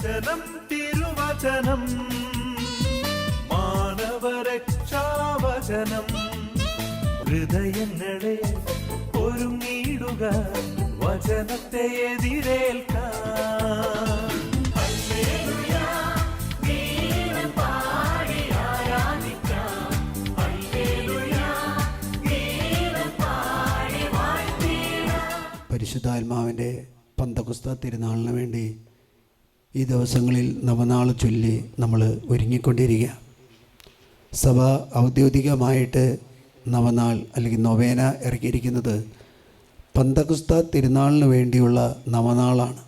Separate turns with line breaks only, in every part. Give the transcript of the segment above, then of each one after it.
വചനം തിരുവചനം മാനവരക്ഷാവചനം. ഹൃദയങ്ങളെ ഒരുങ്ങിയിടുക വചനത്തെ എതിരേൽക്കാൻ.
പരിശുദ്ധാത്മാവിൻ്റെ പന്തക്കുസ്ത തിരുനാളിന് വേണ്ടി ഈ ദിവസങ്ങളിൽ നവനാൾ ചൊല്ലി നമ്മൾ ഒരുങ്ങിക്കൊണ്ടിരിക്കുക. സഭ ഔദ്യോഗികമായിട്ട് നവനാൾ അല്ലെങ്കിൽ നൊവേന ഇറക്കിയിരിക്കുന്നത് പന്തക്കുസ്ത തിരുനാളിന് വേണ്ടിയുള്ള നവനാളാണ്.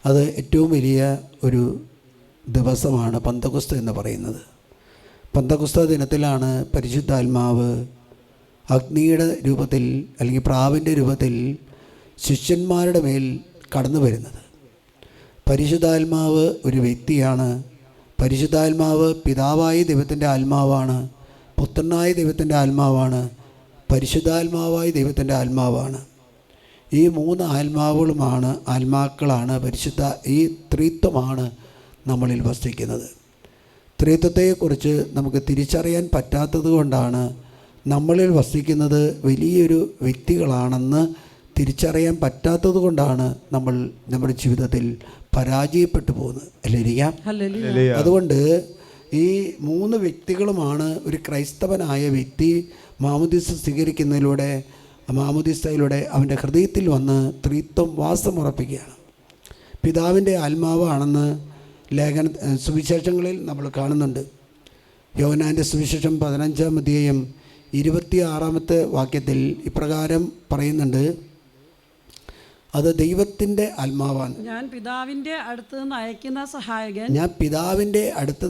അത് ഏറ്റവും വലിയ ഒരു ദിവസമാണ് പന്തക്കുസ്ത എന്ന് പറയുന്നത്. പന്തക്കുസ്ത ദിനത്തിലാണ് പരിശുദ്ധാത്മാവ് അഗ്നിയുടെ രൂപത്തിൽ അല്ലെങ്കിൽ പ്രാവിൻ്റെ രൂപത്തിൽ ശിഷ്യന്മാരുടെ മേൽ കടന്നു വരുന്നത്. പരിശുദ്ധാത്മാവ് ഒരു വ്യക്തിയാണ്. പരിശുദ്ധാത്മാവ് പിതാവായ ദൈവത്തിൻ്റെ ആത്മാവാണ്, പുത്രനായ ദൈവത്തിൻ്റെ ആത്മാവാണ്, പരിശുദ്ധാത്മാവായ ദൈവത്തിൻ്റെ ആത്മാവാണ്. ഈ മൂന്ന് ആത്മാക്കളാണ് ഈ ത്രിത്വമാണ് നമ്മളിൽ വസിക്കുന്നത്. ത്രിത്വത്തെക്കുറിച്ച് നമുക്ക് തിരിച്ചറിയാൻ പറ്റാത്തത് കൊണ്ടാണ് നമ്മളിൽ വസിക്കുന്നത് വലിയൊരു വ്യക്തികളാണെന്ന് തിരിച്ചറിയാൻ പറ്റാത്തത് കൊണ്ടാണ് നമ്മൾ നമ്മുടെ ജീവിതത്തിൽ പരാജയപ്പെട്ടു പോകുന്നത്. അല്ലേ? അതുകൊണ്ട് ഈ മൂന്ന് വ്യക്തികളുമാണ് ഒരു ക്രൈസ്തവനായ വ്യക്തി മാമോദീസ മാമോദീസയിലൂടെ അവൻ്റെ ഹൃദയത്തിൽ വന്ന് ത്രിത്വം വാസമുറപ്പിക്കുകയാണ്. പിതാവിൻ്റെ ആത്മാവാണെന്ന് സുവിശേഷങ്ങളിൽ നമ്മൾ കാണുന്നുണ്ട്. യോഹന്നാൻ്റെ സുവിശേഷം 15-ാം അധ്യായം 26-ാമത്തെ വാക്യത്തിൽ ഇപ്രകാരം പറയുന്നുണ്ട്, അത് ദൈവത്തിൻ്റെ ആത്മാവാണ്.
ഞാൻ പിതാവിൻ്റെ അടുത്ത്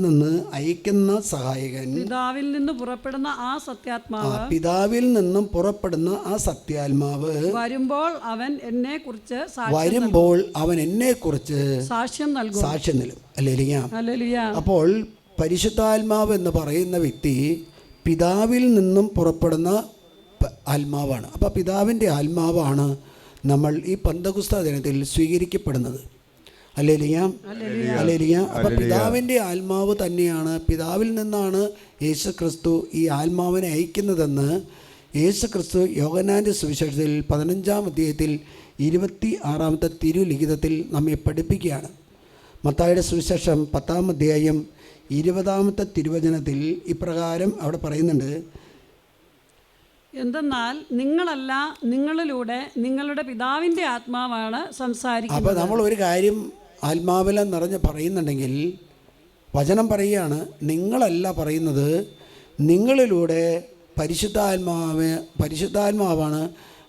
നിന്ന് അയക്കുന്ന സഹായകൻ പിതാവിൽ നിന്ന് പുറപ്പെടുന്ന ആ സത്യാത്മാവ്
വരുമ്പോൾ അവൻ എന്നെക്കുറിച്ച് സാക്ഷ്യം നൽകും. ഹല്ലേലൂയ. അപ്പോൾ പരിശുദ്ധാത്മാവ് എന്ന് പറയുന്ന വ്യക്തി പിതാവിൽ നിന്നും പുറപ്പെടുന്ന ആത്മാവാണ്. അപ്പോൾ പിതാവിൻ്റെ ആത്മാവാണ് നമ്മൾ ഈ പന്തക്കുസ്ത ദിനത്തിൽ സ്വീകരിക്കപ്പെടുന്നത്. ഹല്ലേലൂയ. അപ്പോൾ പിതാവിൻ്റെ ആത്മാവ് തന്നെയാണ്, പിതാവിൽ നിന്നാണ് യേശു ക്രിസ്തു ഈ ആത്മാവിനെ അയക്കുന്നതെന്ന് യേശു ക്രിസ്തു യോഹന്നാൻ്റെ സുവിശേഷത്തിൽ 15-ാം അധ്യായത്തിൽ 26-ാമത്തെ തിരുലിഖിതത്തിൽ നമ്മെ പഠിപ്പിക്കുകയാണ്. മത്തായിയുടെ സുവിശേഷം 10-ാം അധ്യായം 20-ാമത്തെ തിരുവചനത്തിൽ ഇപ്രകാരം അവിടെ പറയുന്നുണ്ട്,
എന്തെന്നാൽ നിങ്ങളല്ല, നിങ്ങളിലൂടെ നിങ്ങളുടെ പിതാവിൻ്റെ ആത്മാവാണ് സംസാരിക്കുന്നത്.
അപ്പോൾ നമ്മൾ ഒരു കാര്യം ആത്മാവിലും നിറഞ്ഞ് പറയുന്നുണ്ടെങ്കിൽ വചനം പറയുകയാണ്, നിങ്ങളല്ല പറയുന്നത്, നിങ്ങളിലൂടെ പരിശുദ്ധാത്മാവാണ്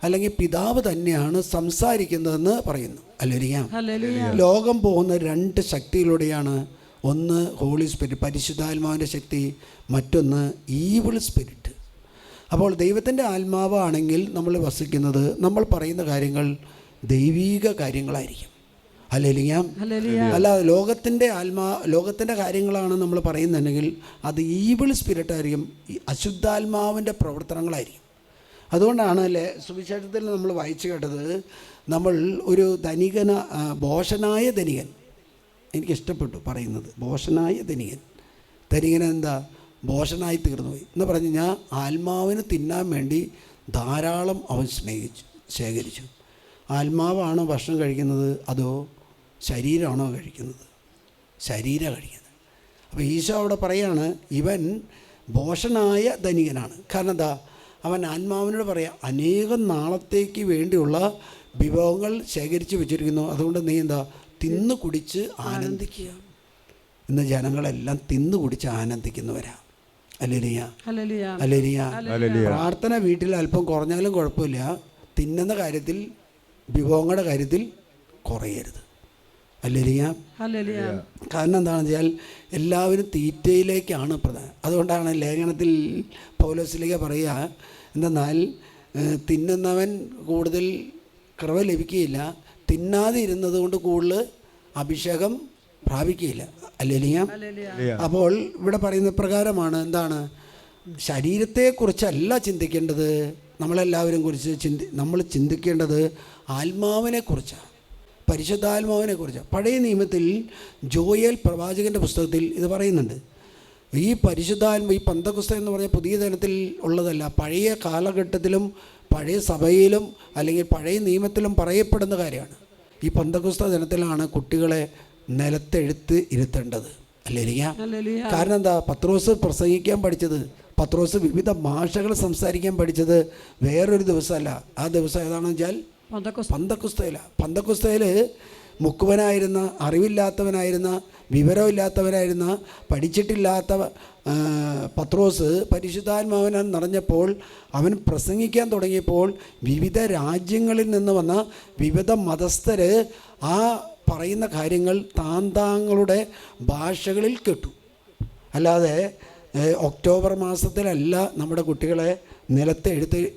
അല്ലെങ്കിൽ പിതാവ് തന്നെയാണ് സംസാരിക്കുന്നതെന്ന് പറയുന്നു. ഹല്ലേലൂയ. ലോകം പോകുന്ന രണ്ട് ശക്തിയിലൂടെയാണ്. ഒന്ന് ഹോളി സ്പിരിറ്റ്, പരിശുദ്ധാത്മാവിൻ്റെ ശക്തി, മറ്റൊന്ന് ഈവിൾ സ്പിരിറ്റ്. അപ്പോൾ ദൈവത്തിൻ്റെ ആത്മാവാണെങ്കിൽ നമ്മൾ വസിക്കുന്നത്, നമ്മൾ പറയുന്ന കാര്യങ്ങൾ ദൈവീക കാര്യങ്ങളായിരിക്കും. ഹല്ലേലൂയ. അല്ല, ലോകത്തിൻ്റെ കാര്യങ്ങളാണ് നമ്മൾ പറയുന്നുണ്ടെങ്കിൽ അത് ഈവിൾ സ്പിരിറ്റായിരിക്കും, അശുദ്ധാത്മാവിൻ്റെ പ്രവർത്തനങ്ങളായിരിക്കും. അതുകൊണ്ടാണ് സുവിശേഷത്തിൽ നമ്മൾ വായിച്ചു കേട്ടത്, നമ്മൾ ഒരു ഭോഷനായ ധനികൻ, എനിക്കിഷ്ടപ്പെട്ടു പറയുന്നത്, ഭോഷനായ ധനികൻ എന്താ ഭോഷനായി തീർന്നുപോയി എന്ന് പറഞ്ഞു കഴിഞ്ഞാൽ ആത്മാവിന് തിന്നാൻ വേണ്ടി ധാരാളം അവൻ ശേഖരിച്ചു. ആത്മാവാണോ ഭക്ഷണം കഴിക്കുന്നത് അതോ ശരീരമാണോ കഴിക്കുന്നത്? കഴിക്കുന്നത്. അപ്പോൾ ഈശോ അവിടെ പറയാണ്, ഇവൻ ഭോഷനായ ധനികനാണ്. കാരണം എന്താ, അവൻ ആത്മാവിനോട് പറയാം, അനേകം നാളത്തേക്ക് വേണ്ടിയുള്ള വിഭവങ്ങൾ ശേഖരിച്ച് വെച്ചിരിക്കുന്നു, അതുകൊണ്ട് നീ എന്താ തിന്നു കുടിച്ച് ആനന്ദിക്കുക. ഇന്ന് ജനങ്ങളെല്ലാം തിന്നു കുടിച്ച് ആനന്ദിക്കുന്നവരാ. ഹല്ലേലൂയ. പ്രാർത്ഥന വീട്ടിൽ അല്പം കുറഞ്ഞാലും കുഴപ്പമില്ല, തിന്നുന്ന കാര്യത്തിൽ, വിഭവങ്ങളുടെ കാര്യത്തിൽ കുറയരുത്. ഹല്ലേലൂയ. കാരണം എന്താണെന്ന് വെച്ചാൽ എല്ലാവരും തീറ്റയിലേക്കാണ് പ്രധാനം. അതുകൊണ്ടാണ് ലേഖനത്തിൽ പൗലോസ്ലീഹ പറയുക, എന്തെന്നാൽ തിന്നുന്നവൻ കൂടുതൽ കൃപ ലഭിക്കുകയില്ല, തിന്നാതെ ഇരുന്നത് കൊണ്ട് കൂടുതൽ അഭിഷേകം പ്രാപിക്കുകയില്ല. ഹല്ലേലൂയ. അപ്പോൾ ഇവിടെ പറയുന്ന പ്രകാരമാണ്, എന്താണ്, ശരീരത്തെക്കുറിച്ചല്ല ചിന്തിക്കേണ്ടത്, നമ്മൾ ചിന്തിക്കേണ്ടത് ആത്മാവിനെക്കുറിച്ചാണ്. പരിശുദ്ധാത്മാവിനെ കുറിച്ച്. പഴയ നിയമത്തിൽ ജോയേൽ പ്രവാചകൻ്റെ പുസ്തകത്തിൽ ഇത് പറയുന്നുണ്ട്. ഈ ഈ പന്തക്കുസ്ത എന്ന് പറഞ്ഞ പുതിയ തലത്തിൽ ഉള്ളതല്ല, പഴയ കാലഘട്ടത്തിലും പഴയ സഭയിലും അല്ലെങ്കിൽ പഴയ നിയമത്തിലും പറയപ്പെടുന്ന കാര്യമാണ്. ഈ പന്തക്കുസ്ത ദിനത്തിലാണ് കുട്ടികളെ നിലത്തെഴുത്ത് ഇരുത്തേണ്ടത്. അല്ലേലിയ. കാരണം എന്താ? പത്രോസ് പ്രസംഗിക്കാൻ പഠിച്ചത്, പത്രോസ് വിവിധ ഭാഷകൾ സംസാരിക്കാൻ പഠിച്ചത് വേറൊരു ദിവസമല്ല. ആ ദിവസം ഏതാണെന്ന് വെച്ചാൽ പന്തക്കുസ്തയിലാണ്. പന്തക്കുസ്തയിൽ മുക്കുവനായിരുന്ന, അറിവില്ലാത്തവനായിരുന്ന, വിവരമില്ലാത്തവനായിരുന്ന, പഠിച്ചിട്ടില്ലാത്ത പത്രോസ് പരിശുദ്ധാത്മാവിനാൽ നിറഞ്ഞപ്പോൾ അവൻ പ്രസംഗിക്കാൻ തുടങ്ങിയപ്പോൾ വിവിധ രാജ്യങ്ങളിൽ നിന്ന് വന്ന വിവിധ മതസ്ഥർ ആ പറയുന്ന കാര്യങ്ങൾ താന്താങ്ങളുടെ ഭാഷകളിൽ കേട്ടു. അല്ലാതെ ഒക്ടോബർ മാസത്തിലല്ല നമ്മുടെ കുട്ടികളെ നിലത്ത്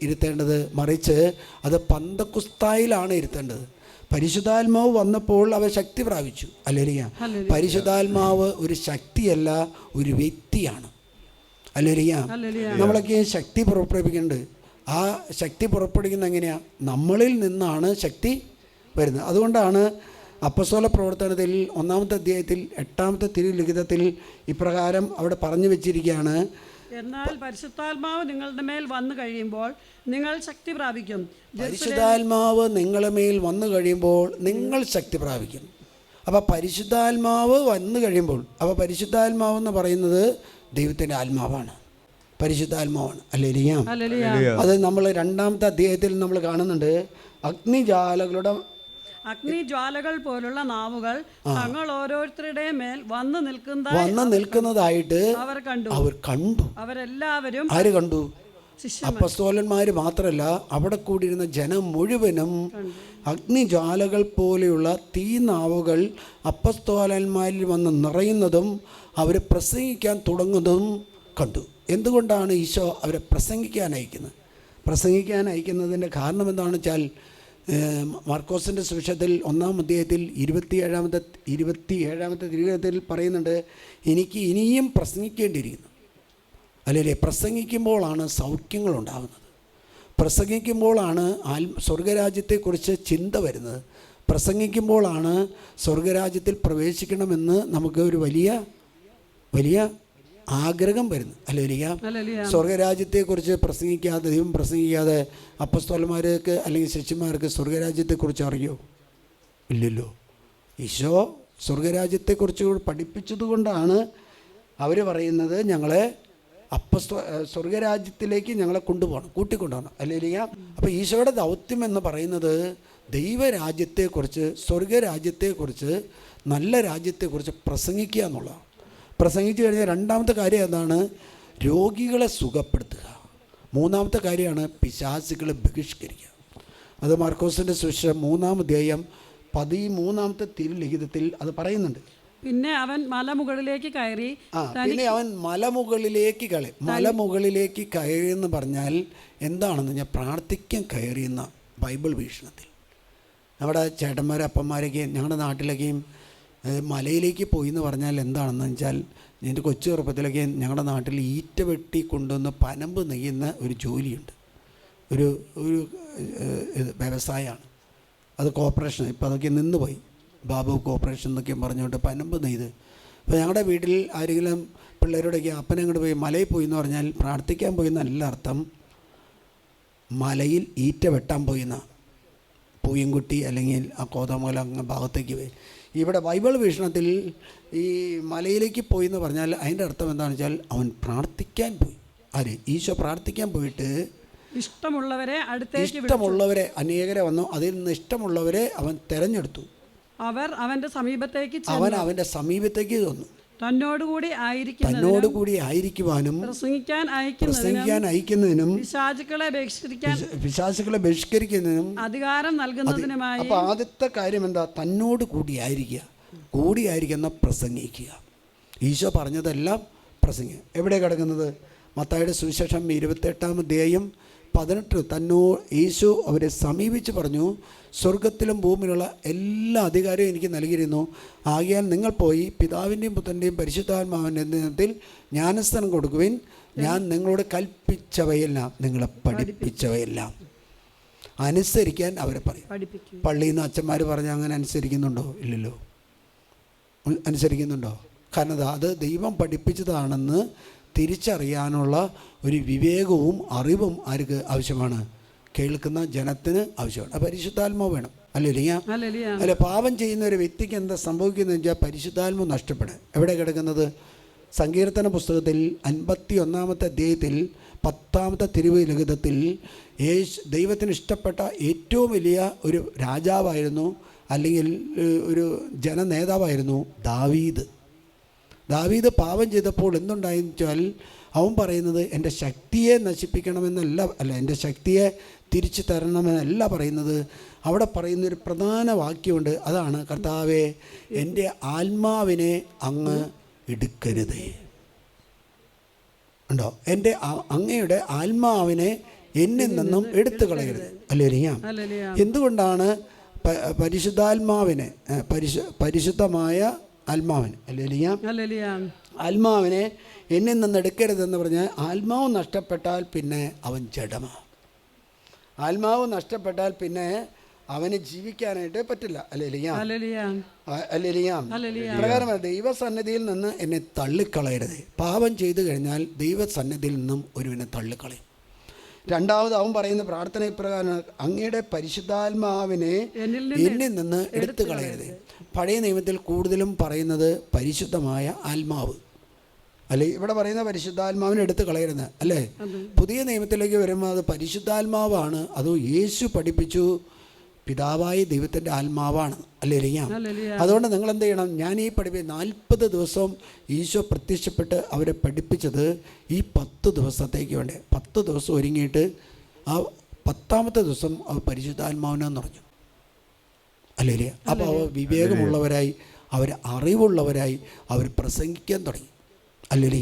ഇരുത്തേണ്ടത്, മറിച്ച് അത് പന്തക്കുസ്തായിലാണ് ഇരുത്തേണ്ടത്. പരിശുദ്ധാത്മാവ് വന്നപ്പോൾ അവ ശക്തി പ്രാപിച്ചു. അല്ലേലിയ. പരിശുദ്ധാത്മാവ് ഒരു ശക്തിയല്ല, ഒരു വ്യക്തിയാണ്. അല്ലേലിയ. നമ്മളൊക്കെ ശക്തി പുറപ്പെടുവിക്കുന്നുണ്ട്. ആ ശക്തി പുറപ്പെടുവിക്കുന്ന എങ്ങനെയാണ്? നമ്മളിൽ നിന്നാണ് ശക്തി വരുന്നത്. അതുകൊണ്ടാണ് അപ്പസ്തോല പ്രവർത്തനത്തിൽ 1-ാമത്തെ അധ്യായത്തിൽ 8-ാമത്തെ തിരുലിഖിതത്തിൽ ഇപ്രകാരം അവിടെ പറഞ്ഞു വെച്ചിരിക്കുകയാണ്:
എന്നാൽ പരിശുദ്ധാത്മാവ് നിങ്ങളുടെ മേൽ വന്നു കഴിയുമ്പോൾ നിങ്ങൾ ശക്തി പ്രാപിക്കും.
പരിശുദ്ധാത്മാവ് നിങ്ങളുടെ മേൽ വന്നു കഴിയുമ്പോൾ നിങ്ങൾ ശക്തി പ്രാപിക്കും. അപ്പോൾ പരിശുദ്ധാത്മാവ് വന്നു കഴിയുമ്പോൾ, അപ്പോൾ പരിശുദ്ധാത്മാവ് എന്ന് പറയുന്നത് ദൈവത്തിൻ്റെ ആത്മാവാണ്, പരിശുദ്ധാത്മാവാണ്. അല്ലേലിയ. അത് നമ്മൾ 2-ാമത്തെ അധ്യായത്തിൽ നമ്മൾ കാണുന്നുണ്ട്.
അഗ്നിജ്വാലകൾ പോലുള്ള നാവുകൾ തങ്ങൾ ഓരോരുത്തരുടെ മേൽ വന്നു
നിൽക്കുന്നതായിട്ട് അവർ കണ്ടു.
അവരെല്ലാവരും
ആര് കണ്ടു? അപ്പസ്തോലന്മാർ മാത്രമല്ല, അവിടെ കൂടിയിരുന്ന ജനം മുഴുവനും അഗ്നിജ്വാലകൾ പോലെയുള്ള തീനാവുകൾ അപ്പസ്തോലന്മാരിൽ വന്ന് നിറയുന്നതും അവർ പ്രസംഗിക്കാൻ തുടങ്ങുന്നതും കണ്ടു. എന്തുകൊണ്ടാണ് ഈശോ അവരെ പ്രസംഗിക്കാൻ അയക്കുന്നതിൻ്റെ കാരണം എന്താണെന്ന് വെച്ചാൽ, മാർക്കോസിൻ്റെ സുവിശേഷത്തിൽ 1-ാം അധ്യായത്തിൽ 27-ാമത്തെ തിരുവചനത്തിൽ പറയുന്നുണ്ട്, എനിക്ക് ഇനിയും പ്രസംഗിക്കേണ്ടിയിരിക്കുന്നു. അല്ലേ? പ്രസംഗിക്കുമ്പോഴാണ് സൗഖ്യങ്ങളുണ്ടാകുന്നത്, പ്രസംഗിക്കുമ്പോഴാണ് സ്വർഗരാജ്യത്തെക്കുറിച്ച് ചിന്ത വരുന്നത്, പ്രസംഗിക്കുമ്പോഴാണ് സ്വർഗരാജ്യത്തിൽ പ്രവേശിക്കണമെന്ന് നമുക്ക് ഒരു വലിയ ആഗ്രഹം വരുന്നു. അല്ലേലിയ. സ്വർഗരാജ്യത്തെക്കുറിച്ച് ദൈവം പ്രസംഗിക്കാതെ അപ്പസ്തോലന്മാർക്ക് അല്ലെങ്കിൽ ശിഷ്യന്മാർക്ക് സ്വർഗരാജ്യത്തെക്കുറിച്ച് അറിയോ? ഇല്ലല്ലോ. ഈശോ സ്വർഗരാജ്യത്തെക്കുറിച്ച് പഠിപ്പിച്ചതുകൊണ്ടാണ് അവർ പറയുന്നത് ഞങ്ങളെ സ്വർഗരാജ്യത്തിലേക്ക് ഞങ്ങളെ കൂട്ടിക്കൊണ്ടുപോകണം. അല്ലേലിയ. അപ്പോൾ ഈശോയുടെ ദൗത്യം എന്ന് പറയുന്നത് ദൈവരാജ്യത്തെക്കുറിച്ച്, സ്വർഗരാജ്യത്തെക്കുറിച്ച്, നല്ല രാജ്യത്തെക്കുറിച്ച് പ്രസംഗിക്കുക എന്നുള്ളതാണ്. പ്രസംഗിച്ചു കഴിഞ്ഞാൽ 2-ാമത്തെ കാര്യം എന്താണ്? രോഗികളെ സുഖപ്പെടുത്തുക. 3-ാമത്തെ കാര്യമാണ് പിശാചുകളെ ബഹിഷ്കരിക്കുക. അത് മാർക്കോസിൻ്റെ സുവിശേഷം 3-ാം അധ്യായം 13-ാമത്തെ തിരുലിഖിതത്തിൽ അത് പറയുന്നുണ്ട്.
പിന്നെ അവൻ മലമുകളിലേക്ക് കയറി
മലമുകളിലേക്ക് കയറി എന്ന് പറഞ്ഞാൽ എന്താണെന്ന് ഞാൻ പ്രാർത്ഥിക്കാൻ കയറിയെന്ന ബൈബിൾ വീക്ഷണത്തിൽ നമ്മുടെ ചേട്ടന്മാരും അപ്പന്മാരൊക്കെയും ഞങ്ങളുടെ നാട്ടിലൊക്കെയും മലയിലേക്ക് പോയി എന്ന് പറഞ്ഞാൽ എന്താണെന്ന് വെച്ചാൽ, എൻ്റെ കൊച്ചു ചെറുപ്പത്തിലൊക്കെ ഞങ്ങളുടെ നാട്ടിൽ ഈറ്റ വെട്ടി കൊണ്ടുവന്ന് പനമ്പ് നെയ്യുന്ന ഒരു ജോലിയുണ്ട്, ഒരു വ്യവസായമാണ്. അത് കോർപ്പറേഷൻ, ഇപ്പോൾ അതൊക്കെ നിന്നുപോയി, ബാബു കോർപ്പറേഷൻ എന്നൊക്കെ പറഞ്ഞുകൊണ്ട് പനമ്പ് നെയ്ത്. അപ്പോൾ ഞങ്ങളുടെ വീട്ടിൽ ആരെങ്കിലും പിള്ളേരോടൊക്കെ അപ്പനെ അങ്ങോട്ട് പോയി മലയിൽ പോയി എന്ന് പറഞ്ഞാൽ പ്രാർത്ഥിക്കാൻ പോയി എന്നല്ല അർത്ഥം, മലയിൽ ഈറ്റ വെട്ടാൻ പോയിന്ന പൂയംകുട്ടി അല്ലെങ്കിൽ ആ കോതമംഗലം അങ്ങ് ഭാഗത്തേക്ക് പോയി. ഇവിടെ ബൈബിൾ വീക്ഷണത്തിൽ ഈ മലയിലേക്ക് പോയി എന്ന് പറഞ്ഞാൽ അതിൻ്റെ അർത്ഥം എന്താണെന്ന് വെച്ചാൽ അവൻ പ്രാർത്ഥിക്കാൻ പോയി. ആര്? ഈശോ പ്രാർത്ഥിക്കാൻ പോയിട്ട്
ഇഷ്ടമുള്ളവരെ
അനേകരെ വന്നു. അതിൽ നിന്ന് ഇഷ്ടമുള്ളവരെ അവൻ തിരഞ്ഞെടുത്തു.
അവൻ അവൻ്റെ
സമീപത്തേക്ക് വന്നു.
തന്നോടുകൂടി
ആയിരിക്കുവാനും
പ്രസംഗിക്കാൻ
അയക്കുന്നതിനും
പിശാചുക്കളെ
ബഹിഷ്കരിക്കുന്നതിനും
അധികാരം നൽകുന്നതിനുമായി.
അപ്പോൾ ആദ്യത്തെ കാര്യം എന്താ? തന്നോട് കൂടിയായിരിക്കുന്ന പ്രസംഗിക്കുക. ഈശോ പറഞ്ഞതെല്ലാം പ്രസംഗിക്കുക. എവിടെ കിടക്കുന്നത്? മത്തായിയുടെ സുവിശേഷം 28-ാം അധ്യായം 18. യേശു അവരെ സമീപിച്ച് പറഞ്ഞു, സ്വർഗത്തിലും ഭൂമിയിലുള്ള എല്ലാ അധികാരവും എനിക്ക് നൽകിയിരുന്നു. ആകയാൽ നിങ്ങൾ പോയി പിതാവിൻ്റെയും പുത്രൻ്റെയും പരിശുദ്ധാത്മാവിൻ്റെയും നാമത്തിൽ ജ്ഞാനസ്നാനം കൊടുക്കുവിൻ. ഞാൻ നിങ്ങളോട് കൽപ്പിച്ചവയെല്ലാം, നിങ്ങളെ പഠിപ്പിച്ചവയെല്ലാം. അനുസരിക്കാൻ അവരെ പറയും.
പഠിപ്പിക്കും.
പള്ളിയിൽ നിന്ന് അച്ഛന്മാർ പറഞ്ഞാൽ അങ്ങനെ അനുസരിക്കുന്നുണ്ടോ? ഇല്ലല്ലോ. അനുസരിക്കുന്നുണ്ടോ? കാരണം അത് ദൈവം പഠിപ്പിച്ചതാണെന്ന് തിരിച്ചറിയാനുള്ള ഒരു വിവേകവും അറിവും ആർക്ക് ആവശ്യമാണ്? കേൾക്കുന്ന ജനത്തിന് ആവശ്യമാണ്. പരിശുദ്ധാത്മാവ് വേണം. അല്ലെ, പാപം ചെയ്യുന്ന ഒരു വ്യക്തിക്ക് എന്താ സംഭവിക്കുന്നത് വെച്ചാൽ പരിശുദ്ധാത്മാവ് നഷ്ടപ്പെടുക. എവിടെ കിടക്കുന്നത്? സങ്കീർത്തന പുസ്തകത്തിൽ 51-ാമത്തെ അധ്യായത്തിൽ 10-ാമത്തെ തിരുവചനത്തിൽ ദൈവത്തിന് ഇഷ്ടപ്പെട്ട ഏറ്റവും വലിയ ഒരു രാജാവായിരുന്നു, അല്ലെങ്കിൽ ഒരു ജനനേതാവായിരുന്നു ദാവീദ്. ദാവീദ് പാപം ചെയ്തപ്പോൾ എന്തുണ്ടായെന്ന് വെച്ചാൽ അവൻ പറയുന്നത് എൻ്റെ ശക്തിയെ നശിപ്പിക്കണമെന്നല്ല, എൻ്റെ ശക്തിയെ തിരിച്ചു തരണമെന്നല്ല പറയുന്നത്. അവിടെ പറയുന്നൊരു പ്രധാന വാക്യമുണ്ട്. അതാണ്, കർത്താവേ എൻ്റെ ആത്മാവിനെ അങ്ങ് എടുക്കരുതേ. ഉണ്ടോ? എൻ്റെ അങ്ങയുടെ ആത്മാവിനെ എന്നിൽ നിന്നും എടുത്തു കളയരുത്. അല്ലേലിയാ. എന്തുകൊണ്ടാണ് പരിശുദ്ധാത്മാവിനെ പരിശുദ്ധമായ ആത്മാവിനെ ആത്മാവിനെ എന്നിൽ നിന്ന് എടുക്കരുതെന്ന് പറഞ്ഞാൽ, ആത്മാവ് നഷ്ടപ്പെട്ടാൽ പിന്നെ അവൻ ജഡമാണ്. ആത്മാവ് നഷ്ടപ്പെട്ടാൽ പിന്നെ അവന് ജീവിക്കാനായിട്ട് പറ്റില്ല. പ്രകാരമാണ് ദൈവസന്നിധിയിൽ നിന്ന് എന്നെ തള്ളിക്കളയരുത്. പാപം ചെയ്തു കഴിഞ്ഞാൽ ദൈവസന്നിധിയിൽ നിന്നും ഒരുവനെ തള്ളിക്കളയും. രണ്ടാമത് അവൻ പറയുന്ന പ്രാർത്ഥന ഇപ്രകാരം, അങ്ങയുടെ പരിശുദ്ധാത്മാവിനെ എന്നിൽ നിന്ന് എടുത്തു കളയരുത്. പഴയ നിയമത്തിൽ കൂടുതലും പറയുന്നത് പരിശുദ്ധമായ ആത്മാവ്, അല്ലെ? ഇവിടെ പറയുന്ന പരിശുദ്ധാത്മാവിനെ എടുത്ത് കളയരുത്, അല്ലേ? പുതിയ നിയമത്തിലേക്ക് വരുമ്പോൾ അത് പരിശുദ്ധാത്മാവാണ്. അത് യേശു പഠിപ്പിച്ചു പിതാവായ ദൈവത്തിൻ്റെ ആത്മാവാണ്. അല്ലേ? അതുകൊണ്ട് നിങ്ങൾ എന്ത് ചെയ്യണം? ഞാൻ ഈ 40 ദിവസം ഈശോ പ്രത്യക്ഷപ്പെട്ട് അവരെ പഠിപ്പിച്ചത് ഈ 10 ദിവസത്തേക്ക് വേണ്ടി. 10 ദിവസം ഒരുങ്ങിയിട്ട് ആ 10-ാമത്തെ ദിവസം അവർ പരിശുദ്ധാത്മാവിനെന്ന് പറഞ്ഞു. അല്ലേ? അപ്പോൾ അവർ വിവേകമുള്ളവരായി, അവർ അറിവുള്ളവരായി അവർ പ്രസംഗിക്കാൻ തുടങ്ങി. അല്ലേ?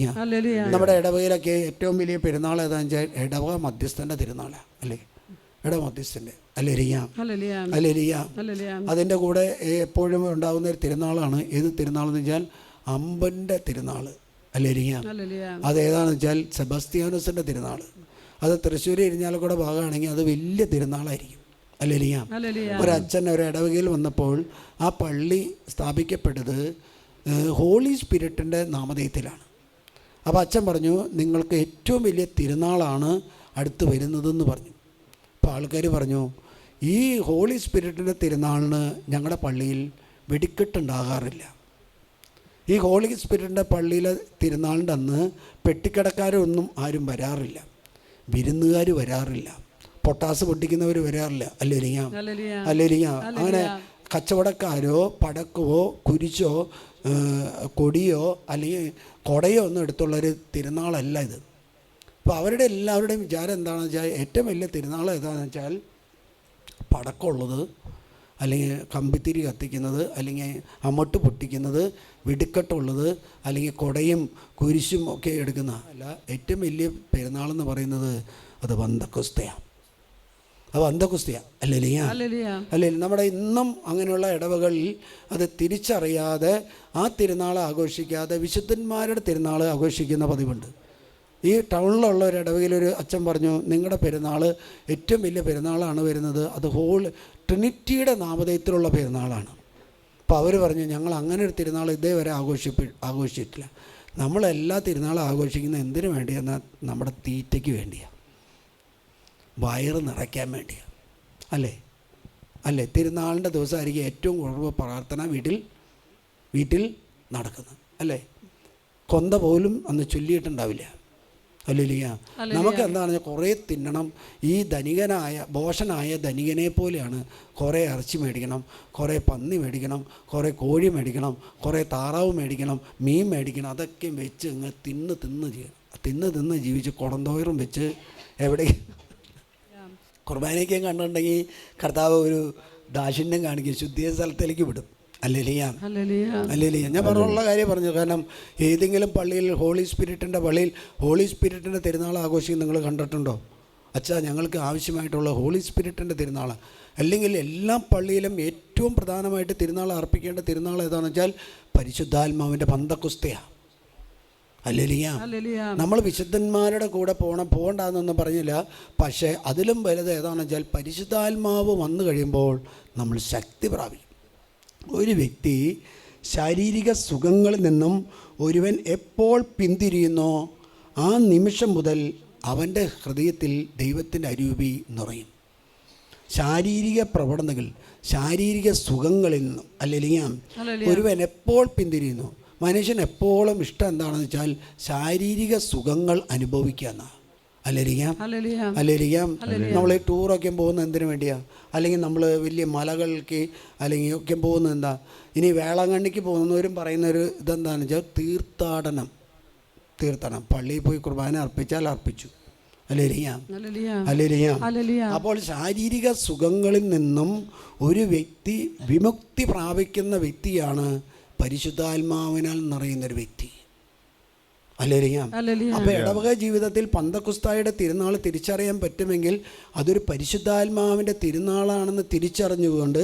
നമ്മുടെ ഇടവകയിലൊക്കെ ഏറ്റവും വലിയ പെരുന്നാൾ ഏതാണെന്ന് വെച്ചാൽ ഇടവക മധ്യസ്ഥൻ്റെ തിരുനാളാണ്. അല്ലേ? ഇടവ മധ്യസ്ഥൻ്റെ. അതിൻ്റെ കൂടെ എപ്പോഴും ഉണ്ടാകുന്ന ഒരു തിരുനാളാണ്. ഏത് തിരുനാളെന്ന് വെച്ചാൽ അമ്പൻ്റെ തിരുനാൾ. അതേതാണെന്ന് വെച്ചാൽ സെബസ്ത്യാനോസിൻ്റെ തിരുനാൾ. അത് തൃശ്ശൂർ ഇരിഞ്ഞാലക്കുട ഭാഗമാണെങ്കിൽ അത് വലിയ തിരുനാളായിരിക്കും. ഒരച്ഛൻ ഒരു ഇടവകയിൽ വന്നപ്പോൾ ആ പള്ളി സ്ഥാപിക്കപ്പെട്ടത് ഹോളി സ്പിരിറ്റിൻ്റെ നാമധേയത്തിലാണ്. അപ്പോൾ അച്ഛൻ പറഞ്ഞു, നിങ്ങൾക്ക് ഏറ്റവും വലിയ തിരുനാളാണ് അടുത്ത് വരുന്നതെന്ന് പറഞ്ഞു. അപ്പോൾ ആൾക്കാർ പറഞ്ഞു, ഈ ഹോളി സ്പിരിറ്റിൻ്റെ തിരുനാളിന് ഞങ്ങളുടെ പള്ളിയിൽ വെടിക്കെട്ടുണ്ടാകാറില്ല. ഈ ഹോളി സ്പിരിറ്റിൻ്റെ പള്ളിയിലെ തിരുനാളിൻ്റെ അന്ന് പെട്ടിക്കടക്കാരൊന്നും ആരും വരാറില്ല, വിരുന്നുകാർ വരാറില്ല, പൊട്ടാസ് പൊട്ടിക്കുന്നവർ വരാറില്ല. അല്ലേരിയ അങ്ങനെ കച്ചവടക്കാരോ പടക്കമോ കുരിശോ കൊടിയോ അല്ലെങ്കിൽ കൊടയോ ഒന്നും എടുത്തുള്ളൊരു തിരുനാളല്ല ഇത്. അപ്പോൾ അവരുടെ എല്ലാവരുടെയും വിചാരം എന്താണെന്ന് വെച്ചാൽ ഏറ്റവും വലിയ തിരുനാൾ ഏതാണെന്ന് വെച്ചാൽ പടക്കമുള്ളത്, അല്ലെങ്കിൽ കമ്പിത്തിരി കത്തിക്കുന്നത്, അല്ലെങ്കിൽ അമ്മട്ട് പൊട്ടിക്കുന്നത്, വെടിക്കെട്ടുള്ളത്, അല്ലെങ്കിൽ കൊടയും കുരിശും ഒക്കെ എടുക്കുന്ന അല്ല. ഏറ്റവും വലിയ പെരുന്നാളെന്ന് പറയുന്നത് അത് പന്തക്കുസ്തയാണ്. അത് പന്തക്കുസ്തയാണ്. അല്ലേ? നമ്മുടെ ഇന്നും അങ്ങനെയുള്ള ഇടവകളിൽ അത് തിരിച്ചറിയാതെ ആ തിരുനാൾ ആഘോഷിക്കാതെ വിശുദ്ധന്മാരുടെ തിരുനാൾ ആഘോഷിക്കുന്ന പതിവുണ്ട്. ഈ ടൗണിലുള്ള ഒരു ഇടവകയിലൊരു അച്ഛൻ പറഞ്ഞു, നിങ്ങളുടെ പെരുന്നാൾ ഏറ്റവും വലിയ പെരുന്നാളാണ് വരുന്നത്, അത് ട്രിനിറ്റിയുടെ നാമധേയത്തിലുള്ള പെരുന്നാളാണ്. അപ്പോൾ അവർ പറഞ്ഞു, ഞങ്ങൾ അങ്ങനെ ഒരു തിരുനാൾ ഇതേവരെ ആഘോഷിച്ചിട്ടില്ല. നമ്മളെല്ലാ തിരുനാളും ആഘോഷിക്കുന്നത് എന്തിനു വേണ്ടിയെന്നാൽ നമ്മുടെ തീറ്റയ്ക്ക് വേണ്ടിയാണ്, വയറ് നിറയ്ക്കാൻ വേണ്ടിയാണ്. അല്ലേ? തിരുനാളിൻ്റെ ദിവസമായിരിക്കും ഏറ്റവും കുറവ് പ്രാർത്ഥന വീട്ടിൽ നടക്കുന്നത്. അല്ലേ? കൊന്ത പോലും അന്ന് ചൊല്ലിയിട്ടുണ്ടാവില്ല. അല്ലേലിയ. നമുക്ക് എന്താണെന്ന് കുറേ തിന്നണം. ഈ ഭോഷനായ ധനികനെ പോലെയാണ് കുറേ ഇറച്ചി മേടിക്കണം, കുറേ പന്നി മേടിക്കണം, കുറേ കോഴി മേടിക്കണം, കുറേ താറാവ് മേടിക്കണം, മീൻ മേടിക്കണം. അതൊക്കെ വെച്ച് ഇങ്ങനെ തിന്ന് ജീവിച്ച് കുടന്തോയറും വെച്ച് എവിടെ കുർബാനയ്ക്കും കണ്ടിട്ടുണ്ടെങ്കിൽ കർത്താവ് ഒരു ദാക്ഷിണ്യം കാണിക്കും, ശുദ്ധിയ സ്ഥലത്തേക്ക് വിടും. അല്ലേലിയ. ഞാൻ പറഞ്ഞുള്ള കാര്യം പറഞ്ഞു. കാരണം ഏതെങ്കിലും പള്ളിയിൽ ഹോളി സ്പിരിറ്റിൻ്റെ തിരുനാൾ ആഘോഷിക്കും നിങ്ങൾ കണ്ടിട്ടുണ്ടോ? അച്ഛാ, ഞങ്ങൾക്ക് ആവശ്യമായിട്ടുള്ള ഹോളി സ്പിരിറ്റിൻ്റെ തിരുനാൾ. അല്ലെങ്കിൽ എല്ലാ പള്ളിയിലും ഏറ്റവും പ്രധാനമായിട്ട് തിരുനാൾ അർപ്പിക്കേണ്ട തിരുനാൾ ഏതാണെന്ന് വെച്ചാൽ പരിശുദ്ധാത്മാവിൻ്റെ പന്തക്കുസ്തയാണ്. ഹല്ലേലൂയ.
ഹല്ലേലൂയ.
നമ്മൾ വിശുദ്ധന്മാരുടെ കൂടെ പോകണ്ടെന്നൊന്നും പറഞ്ഞില്ല. പക്ഷേ അതിലും വലുത് ഏതാണെന്ന് വെച്ചാൽ പരിശുദ്ധാത്മാവ് വന്നു കഴിയുമ്പോൾ നമ്മൾ ശക്തി പ്രാപിക്കും. ഒരു വ്യക്തി ശാരീരിക സുഖങ്ങളിൽ നിന്നും ഒരുവൻ എപ്പോൾ പിന്തിരിയുന്നോ ആ നിമിഷം മുതൽ അവൻ്റെ ഹൃദയത്തിൽ ദൈവത്തിൻ്റെ അരൂപി നിറയും. ശാരീരിക പ്രവണതകൾ, ശാരീരിക സുഖങ്ങളിൽ നിന്നും അല്ലെങ്കിൽ ഒരുവൻ എപ്പോൾ പിന്തിരിയുന്നു, മനുഷ്യൻ എപ്പോഴും ഇഷ്ടം എന്താണെന്ന് വെച്ചാൽ ശാരീരിക സുഖങ്ങൾ അനുഭവിക്കുക എന്നാണ്. അല്ലേരിക്കാം. നമ്മൾ ടൂറൊക്കെ പോകുന്നത് എന്തിനു വേണ്ടിയാണ്? അല്ലെങ്കിൽ നമ്മൾ വലിയ മലകൾക്ക് അല്ലെങ്കിൽ ഒക്കെ പോകുന്നത് എന്താ? ഇനി വേളാങ്കണ്ണിക്ക് പോകുന്നവരും പറയുന്നൊരു ഇതെന്താണെന്ന് വെച്ചാൽ തീർത്ഥാടനം. പള്ളിയിൽ പോയി കുർബാന അർപ്പിച്ചാൽ അർപ്പിച്ചു. ഹല്ലേലൂയ. അപ്പോൾ ശാരീരിക സുഖങ്ങളിൽ നിന്നും ഒരു വ്യക്തി വിമുക്തി പ്രാപിക്കുന്ന വ്യക്തിയാണ് പരിശുദ്ധാത്മാവിനാൽ നിറയുന്നൊരു വ്യക്തി. ഹല്ലേലൂയ. അപ്പോൾ ഇടവക ജീവിതത്തിൽ പന്തക്കുസ്തായുടെ തിരുനാൾ തിരിച്ചറിയാൻ പറ്റുമെങ്കിൽ അതൊരു പരിശുദ്ധാത്മാവിൻ്റെ തിരുനാളാണെന്ന് തിരിച്ചറിഞ്ഞുകൊണ്ട്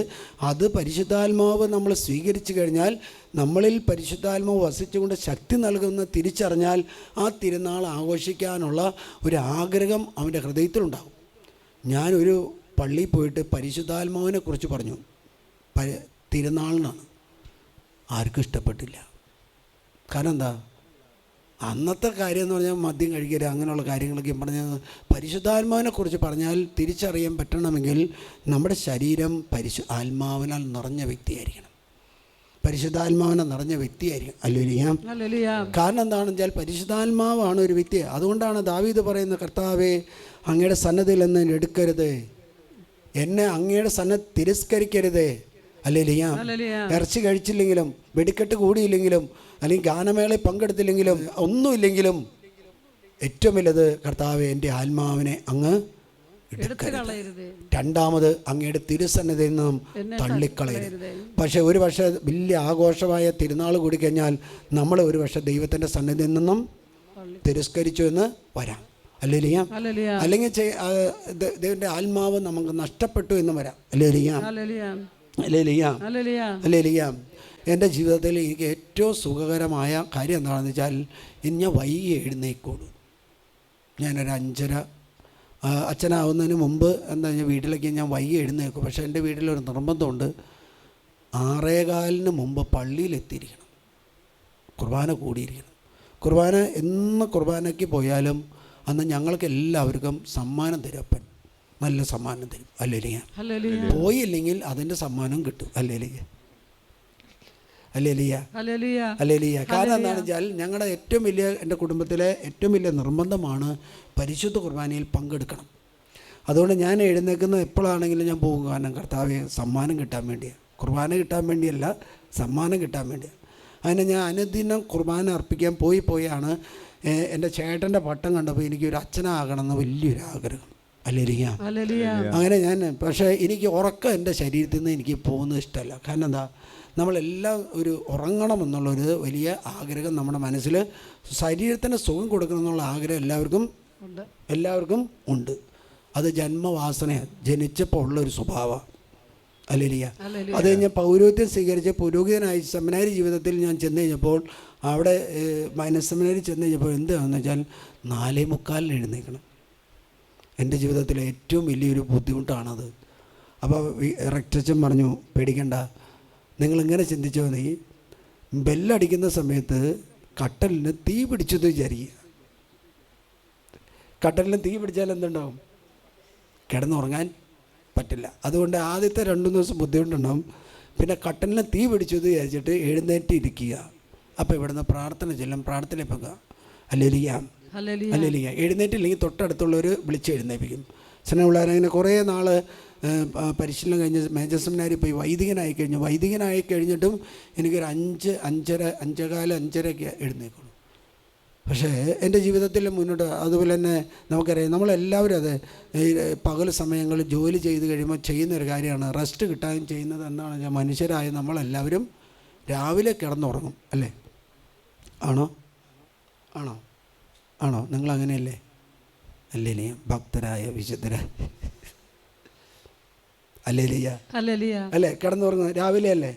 അത് പരിശുദ്ധാത്മാവ് നമ്മൾ സ്വീകരിച്ചു കഴിഞ്ഞാൽ, നമ്മളിൽ പരിശുദ്ധാത്മാവ് വസിച്ചുകൊണ്ട് ശക്തി നൽകുന്ന തിരിച്ചറിഞ്ഞാൽ ആ തിരുനാൾ ആഘോഷിക്കാനുള്ള ഒരു ആഗ്രഹം അവൻ്റെ ഹൃദയത്തിലുണ്ടാകും. ഞാനൊരു പള്ളിയിൽ പോയിട്ട് പരിശുദ്ധാത്മാവിനെ കുറിച്ച് പറഞ്ഞു തിരുനാളിനാണ്. ആർക്കും ഇഷ്ടപ്പെട്ടില്ല. കാരണം എന്താ? അന്നത്തെ കാര്യം എന്ന് പറഞ്ഞാൽ മദ്യം കഴിക്കരുത്, അങ്ങനെയുള്ള കാര്യങ്ങളൊക്കെ പറഞ്ഞത്. പരിശുദ്ധാത്മാവിനെ കുറിച്ച് പറഞ്ഞാൽ തിരിച്ചറിയാൻ പറ്റണമെങ്കിൽ നമ്മുടെ ശരീരം ആത്മാവിനാൽ നിറഞ്ഞ വ്യക്തിയായിരിക്കണം. പരിശുദ്ധാത്മാവിനെ നിറഞ്ഞ വ്യക്തിയായിരിക്കും. ഹല്ലേലൂയ. കാരണം എന്താണെന്ന് വെച്ചാൽ പരിശുദ്ധാത്മാവാണ് ഒരു വ്യക്തി. അതുകൊണ്ടാണ് ദാവീദ് പറയുന്ന, കർത്താവേ അങ്ങയുടെ സന്നദ്ധയിൽ നിന്ന് എടുക്കരുത്, എന്നെ അങ്ങയുടെ സന്നദ്ധ തിരസ്കരിക്കരുത്. ഹല്ലേലൂയ. ഇറച്ചി കഴിച്ചില്ലെങ്കിലും വെടിക്കെട്ട് കൂടിയില്ലെങ്കിലും അല്ലെങ്കിൽ ഗാനമേളയിൽ പങ്കെടുത്തില്ലെങ്കിലും ഒന്നുമില്ലെങ്കിലും ഏറ്റവും വലുത് കർത്താവേ എൻ്റെ ആത്മാവിനെ അങ്ങ് എടുക്കരുത്. രണ്ടാമത് അങ്ങയുടെ തിരുസന്നിധിയിൽ നിന്നും തള്ളിക്കളയരുത്. പക്ഷേ ഒരു പക്ഷേ വലിയ ആഘോഷമായ തിരുനാൾ കൂടി കഴിഞ്ഞാൽ നമ്മൾ ഒരു പക്ഷേ ദൈവത്തിൻ്റെ സന്നിധിയിൽ നിന്നും തിരസ്കരിച്ചു എന്ന് വരാം. ഹല്ലേലൂയ. അല്ലെങ്കിൽ ദൈവത്തിൻ്റെ ആത്മാവ് നമുക്ക് നഷ്ടപ്പെട്ടു എന്ന് വരാം. ഹല്ലേലൂയ. എൻ്റെ ജീവിതത്തിൽ എനിക്ക് ഏറ്റവും സുഖകരമായ കാര്യം എന്താണെന്ന് വെച്ചാൽ, ഞാൻ വൈകി എഴുന്നേക്കുള്ളൂ. ഞാനൊരു 5:30 അച്ഛനാവുന്നതിന് മുമ്പ് എന്താ വീട്ടിലേക്ക് ഞാൻ വൈകി എഴുന്നേക്കും. പക്ഷേ എൻ്റെ വീട്ടിലൊരു നിർബന്ധമുണ്ട്, 6:15 മുമ്പ് പള്ളിയിലെത്തിയിരിക്കണം, കുർബാന കൂടിയിരിക്കണം. എന്ന് കുർബാനയ്ക്ക് പോയാലും അന്ന് ഞങ്ങൾക്ക് എല്ലാവർക്കും സമ്മാനം തരും. അപ്പൻ നല്ല സമ്മാനം തരും. ഹല്ലേലൂയ. പോയില്ലെങ്കിൽ അതിൻ്റെ സമ്മാനം കിട്ടും. ഹല്ലേലൂയ. കാരണം എന്താണെന്ന് വെച്ചാൽ ഞങ്ങളുടെ ഏറ്റവും വലിയ, എൻ്റെ കുടുംബത്തിലെ ഏറ്റവും വലിയ നിർബന്ധമാണ് പരിശുദ്ധ കുർബാനയിൽ പങ്കെടുക്കണം. അതുകൊണ്ട് ഞാൻ എഴുന്നേൽക്കുന്നത് എപ്പോഴാണെങ്കിലും ഞാൻ പോകും. കാരണം കർത്താവെ സമ്മാനം കിട്ടാൻ വേണ്ടിയാണ്, കുർബാന കിട്ടാൻ വേണ്ടിയല്ല, സമ്മാനം കിട്ടാൻ വേണ്ടിയാണ്. അതിന് ഞാൻ അനുദിനം കുർബാന അർപ്പിക്കാൻ പോയാണ് എൻ്റെ ചേട്ടൻ്റെ പട്ടം കണ്ടപ്പോൾ എനിക്കൊരു അച്ഛനാകണമെന്ന് വലിയൊരു ആഗ്രഹം. ഹല്ലേലൂയ. അങ്ങനെ ഞാൻ, പക്ഷേ എനിക്ക് ഉറക്കം എൻ്റെ ശരീരത്തിൽ നിന്ന് എനിക്ക് പോകുന്നത് ഇഷ്ടമല്ല. കാരണം എന്താ? നമ്മളെല്ലാം ഒരു ഉറങ്ങണമെന്നുള്ളൊരു വലിയ ആഗ്രഹം നമ്മുടെ മനസ്സിൽ, ശരീരത്തിന് സുഖം കൊടുക്കണം എന്നുള്ള ആഗ്രഹം എല്ലാവർക്കും ഉണ്ട്. അത് ജന്മവാസനയാണ്, ജനിച്ചപ്പോൾ ഉള്ളൊരു സ്വഭാവമാണ്. ഹല്ലേലൂയ. അത് കഴിഞ്ഞ് പൗരോഹിത്യം സ്വീകരിച്ച് പുരോഹിതനായി സെമിനാരി ജീവിതത്തിൽ ഞാൻ ചെന്ന് കഴിഞ്ഞപ്പോൾ, അവിടെ സെമിനാരി ചെന്ന് കഴിഞ്ഞപ്പോൾ എന്താണെന്ന് വെച്ചാൽ 4:45 എഴുന്നേൽക്കണം. എൻ്റെ ജീവിതത്തിലെ ഏറ്റവും വലിയൊരു ബുദ്ധിമുട്ടാണത്. അപ്പോൾ റെക്ടച്ചൻ പറഞ്ഞു, പേടിക്കണ്ട, നിങ്ങളിങ്ങനെ ചിന്തിച്ചാൽ മതി, ബെല്ലടിക്കുന്ന സമയത്ത് കട്ടലിന് തീ പിടിച്ചത് വിചാരിക്കുക. കട്ടലിന് തീ പിടിച്ചാൽ എന്തുണ്ടാവും? കിടന്നുറങ്ങാൻ പറ്റില്ല. അതുകൊണ്ട് ആദ്യത്തെ 2 ദിവസം ബുദ്ധിമുട്ടുണ്ടാവും. പിന്നെ കട്ടലിന് തീ പിടിച്ചത് വിചാരിച്ചിട്ട് എഴുന്നേറ്റ് ഇരിക്കുക. അപ്പോൾ ഇവിടുന്ന് പ്രാർത്ഥന ചെല്ലും, പ്രാർത്ഥന പോകുക. ഹല്ലേലൂയ. എഴുന്നേറ്റില്ലെങ്കിൽ തൊട്ടടുത്തുള്ളവർ വിളിച്ച് എഴുന്നേൽപ്പിക്കും. സ്നേഹമുള്ളവരങ്ങനെ കുറേ നാൾ പരിശീലനം കഴിഞ്ഞ് മേജർ സെമിനാരിൽ പോയി വൈദികനായി കഴിഞ്ഞിട്ടും എനിക്കൊരു 5:15 എഴുന്നേൽക്കുള്ളൂ. പക്ഷേ എൻ്റെ ജീവിതത്തിൽ മുന്നോട്ട് അതുപോലെ തന്നെ നമുക്കറിയാം, നമ്മളെല്ലാവരും അത് പകൽ സമയങ്ങളിൽ ജോലി ചെയ്ത് കഴിയുമ്പോൾ ചെയ്യുന്നൊരു കാര്യമാണ്, റെസ്റ്റ് കിട്ടാൻ ചെയ്യുന്നത് എന്താണെന്ന് വെച്ചാൽ മനുഷ്യരായ നമ്മളെല്ലാവരും രാവിലെ കിടന്നുറങ്ങും. അല്ലേ? ആണോ നിങ്ങളങ്ങനെയല്ലേ? അല്ലേ? ഭക്തരായ വിശുദ്ധരായ അല്ലേ കിടന്നുറങ്ങുന്നത് രാവിലെ അല്ലേ?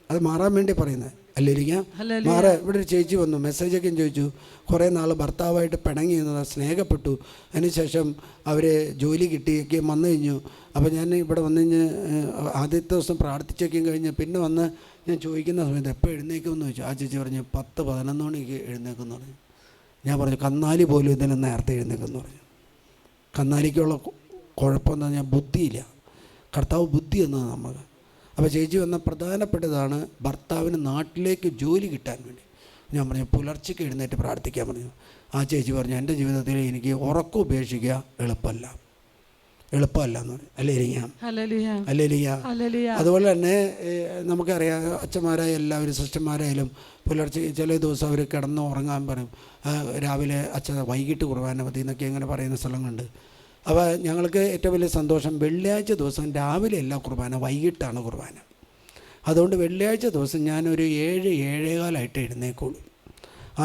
അത് മാറാൻ വേണ്ടി പറയുന്നത് അല്ലിരിക്കാം. മാറെ ഇവിടെ ഒരു ചേച്ചി വന്നു, മെസ്സേജൊക്കെ ചോദിച്ചു. കുറേ നാൾ ഭർത്താവായിട്ട് പിണങ്ങി നിന്നത്, സ്നേഹപ്പെട്ടു. അതിനുശേഷം അവർ ജോലി കിട്ടിയൊക്കെ വന്നു കഴിഞ്ഞു. അപ്പോൾ ഞാൻ ഇവിടെ വന്നു കഴിഞ്ഞ് ആദ്യത്തെ ദിവസം പ്രാർത്ഥിച്ചൊക്കെയും കഴിഞ്ഞ് പിന്നെ വന്ന് ഞാൻ ചോദിക്കുന്ന സമയത്ത് എപ്പോൾ എഴുന്നേക്കുമെന്ന് ചോദിച്ചു. ആ ചേച്ചി പറഞ്ഞു 10-11 മണിക്ക് എഴുന്നേക്കുമെന്ന് പറഞ്ഞു. ഞാൻ പറഞ്ഞു കന്നാലി പോലും ഇതിന് നേരത്തെ എഴുന്നേക്കുമെന്ന് പറഞ്ഞു. കന്നാലിക്കുള്ള കുഴപ്പമെന്ന് പറഞ്ഞാൽ ബുദ്ധിയില്ല. കർത്താവ് ബുദ്ധി എന്നത് നമുക്ക്. അപ്പോൾ ചേച്ചി വന്ന പ്രധാനപ്പെട്ടതാണ് ഭർത്താവിന് നാട്ടിലേക്ക് ജോലി കിട്ടാൻ വേണ്ടി. ഞാൻ പറഞ്ഞു പുലർച്ചയ്ക്ക് എഴുന്നേറ്റ് പ്രാർത്ഥിക്കാൻ പറഞ്ഞു. ആ ചേച്ചി പറഞ്ഞു എൻ്റെ ജീവിതത്തിൽ എനിക്ക് ഉറക്കം ഉപേക്ഷിക്കുക എളുപ്പമല്ല എന്ന് പറഞ്ഞു. അല്ലേലിയ. അതുപോലെ തന്നെ നമുക്കറിയാം, അച്ഛന്മാരായ എല്ലാവരും സിസ്റ്റർമാരായാലും പുലർച്ചെ ചില ദിവസം അവർ കിടന്ന് ഉറങ്ങാൻ പറയും. രാവിലെ അച്ഛൻ വൈകിട്ട് കുർബാന മതി എന്നൊക്കെ അങ്ങനെ പറയുന്ന സ്ഥലങ്ങളുണ്ട്. അപ്പോൾ ഞങ്ങൾക്ക് ഏറ്റവും വലിയ സന്തോഷം വെള്ളിയാഴ്ച ദിവസം രാവിലെ അല്ല കുർബാന, വൈകിട്ടാണ് കുർബാന. അതുകൊണ്ട് വെള്ളിയാഴ്ച ദിവസം ഞാനൊരു 7-7:15 എഴുന്നേക്കുള്ളൂ.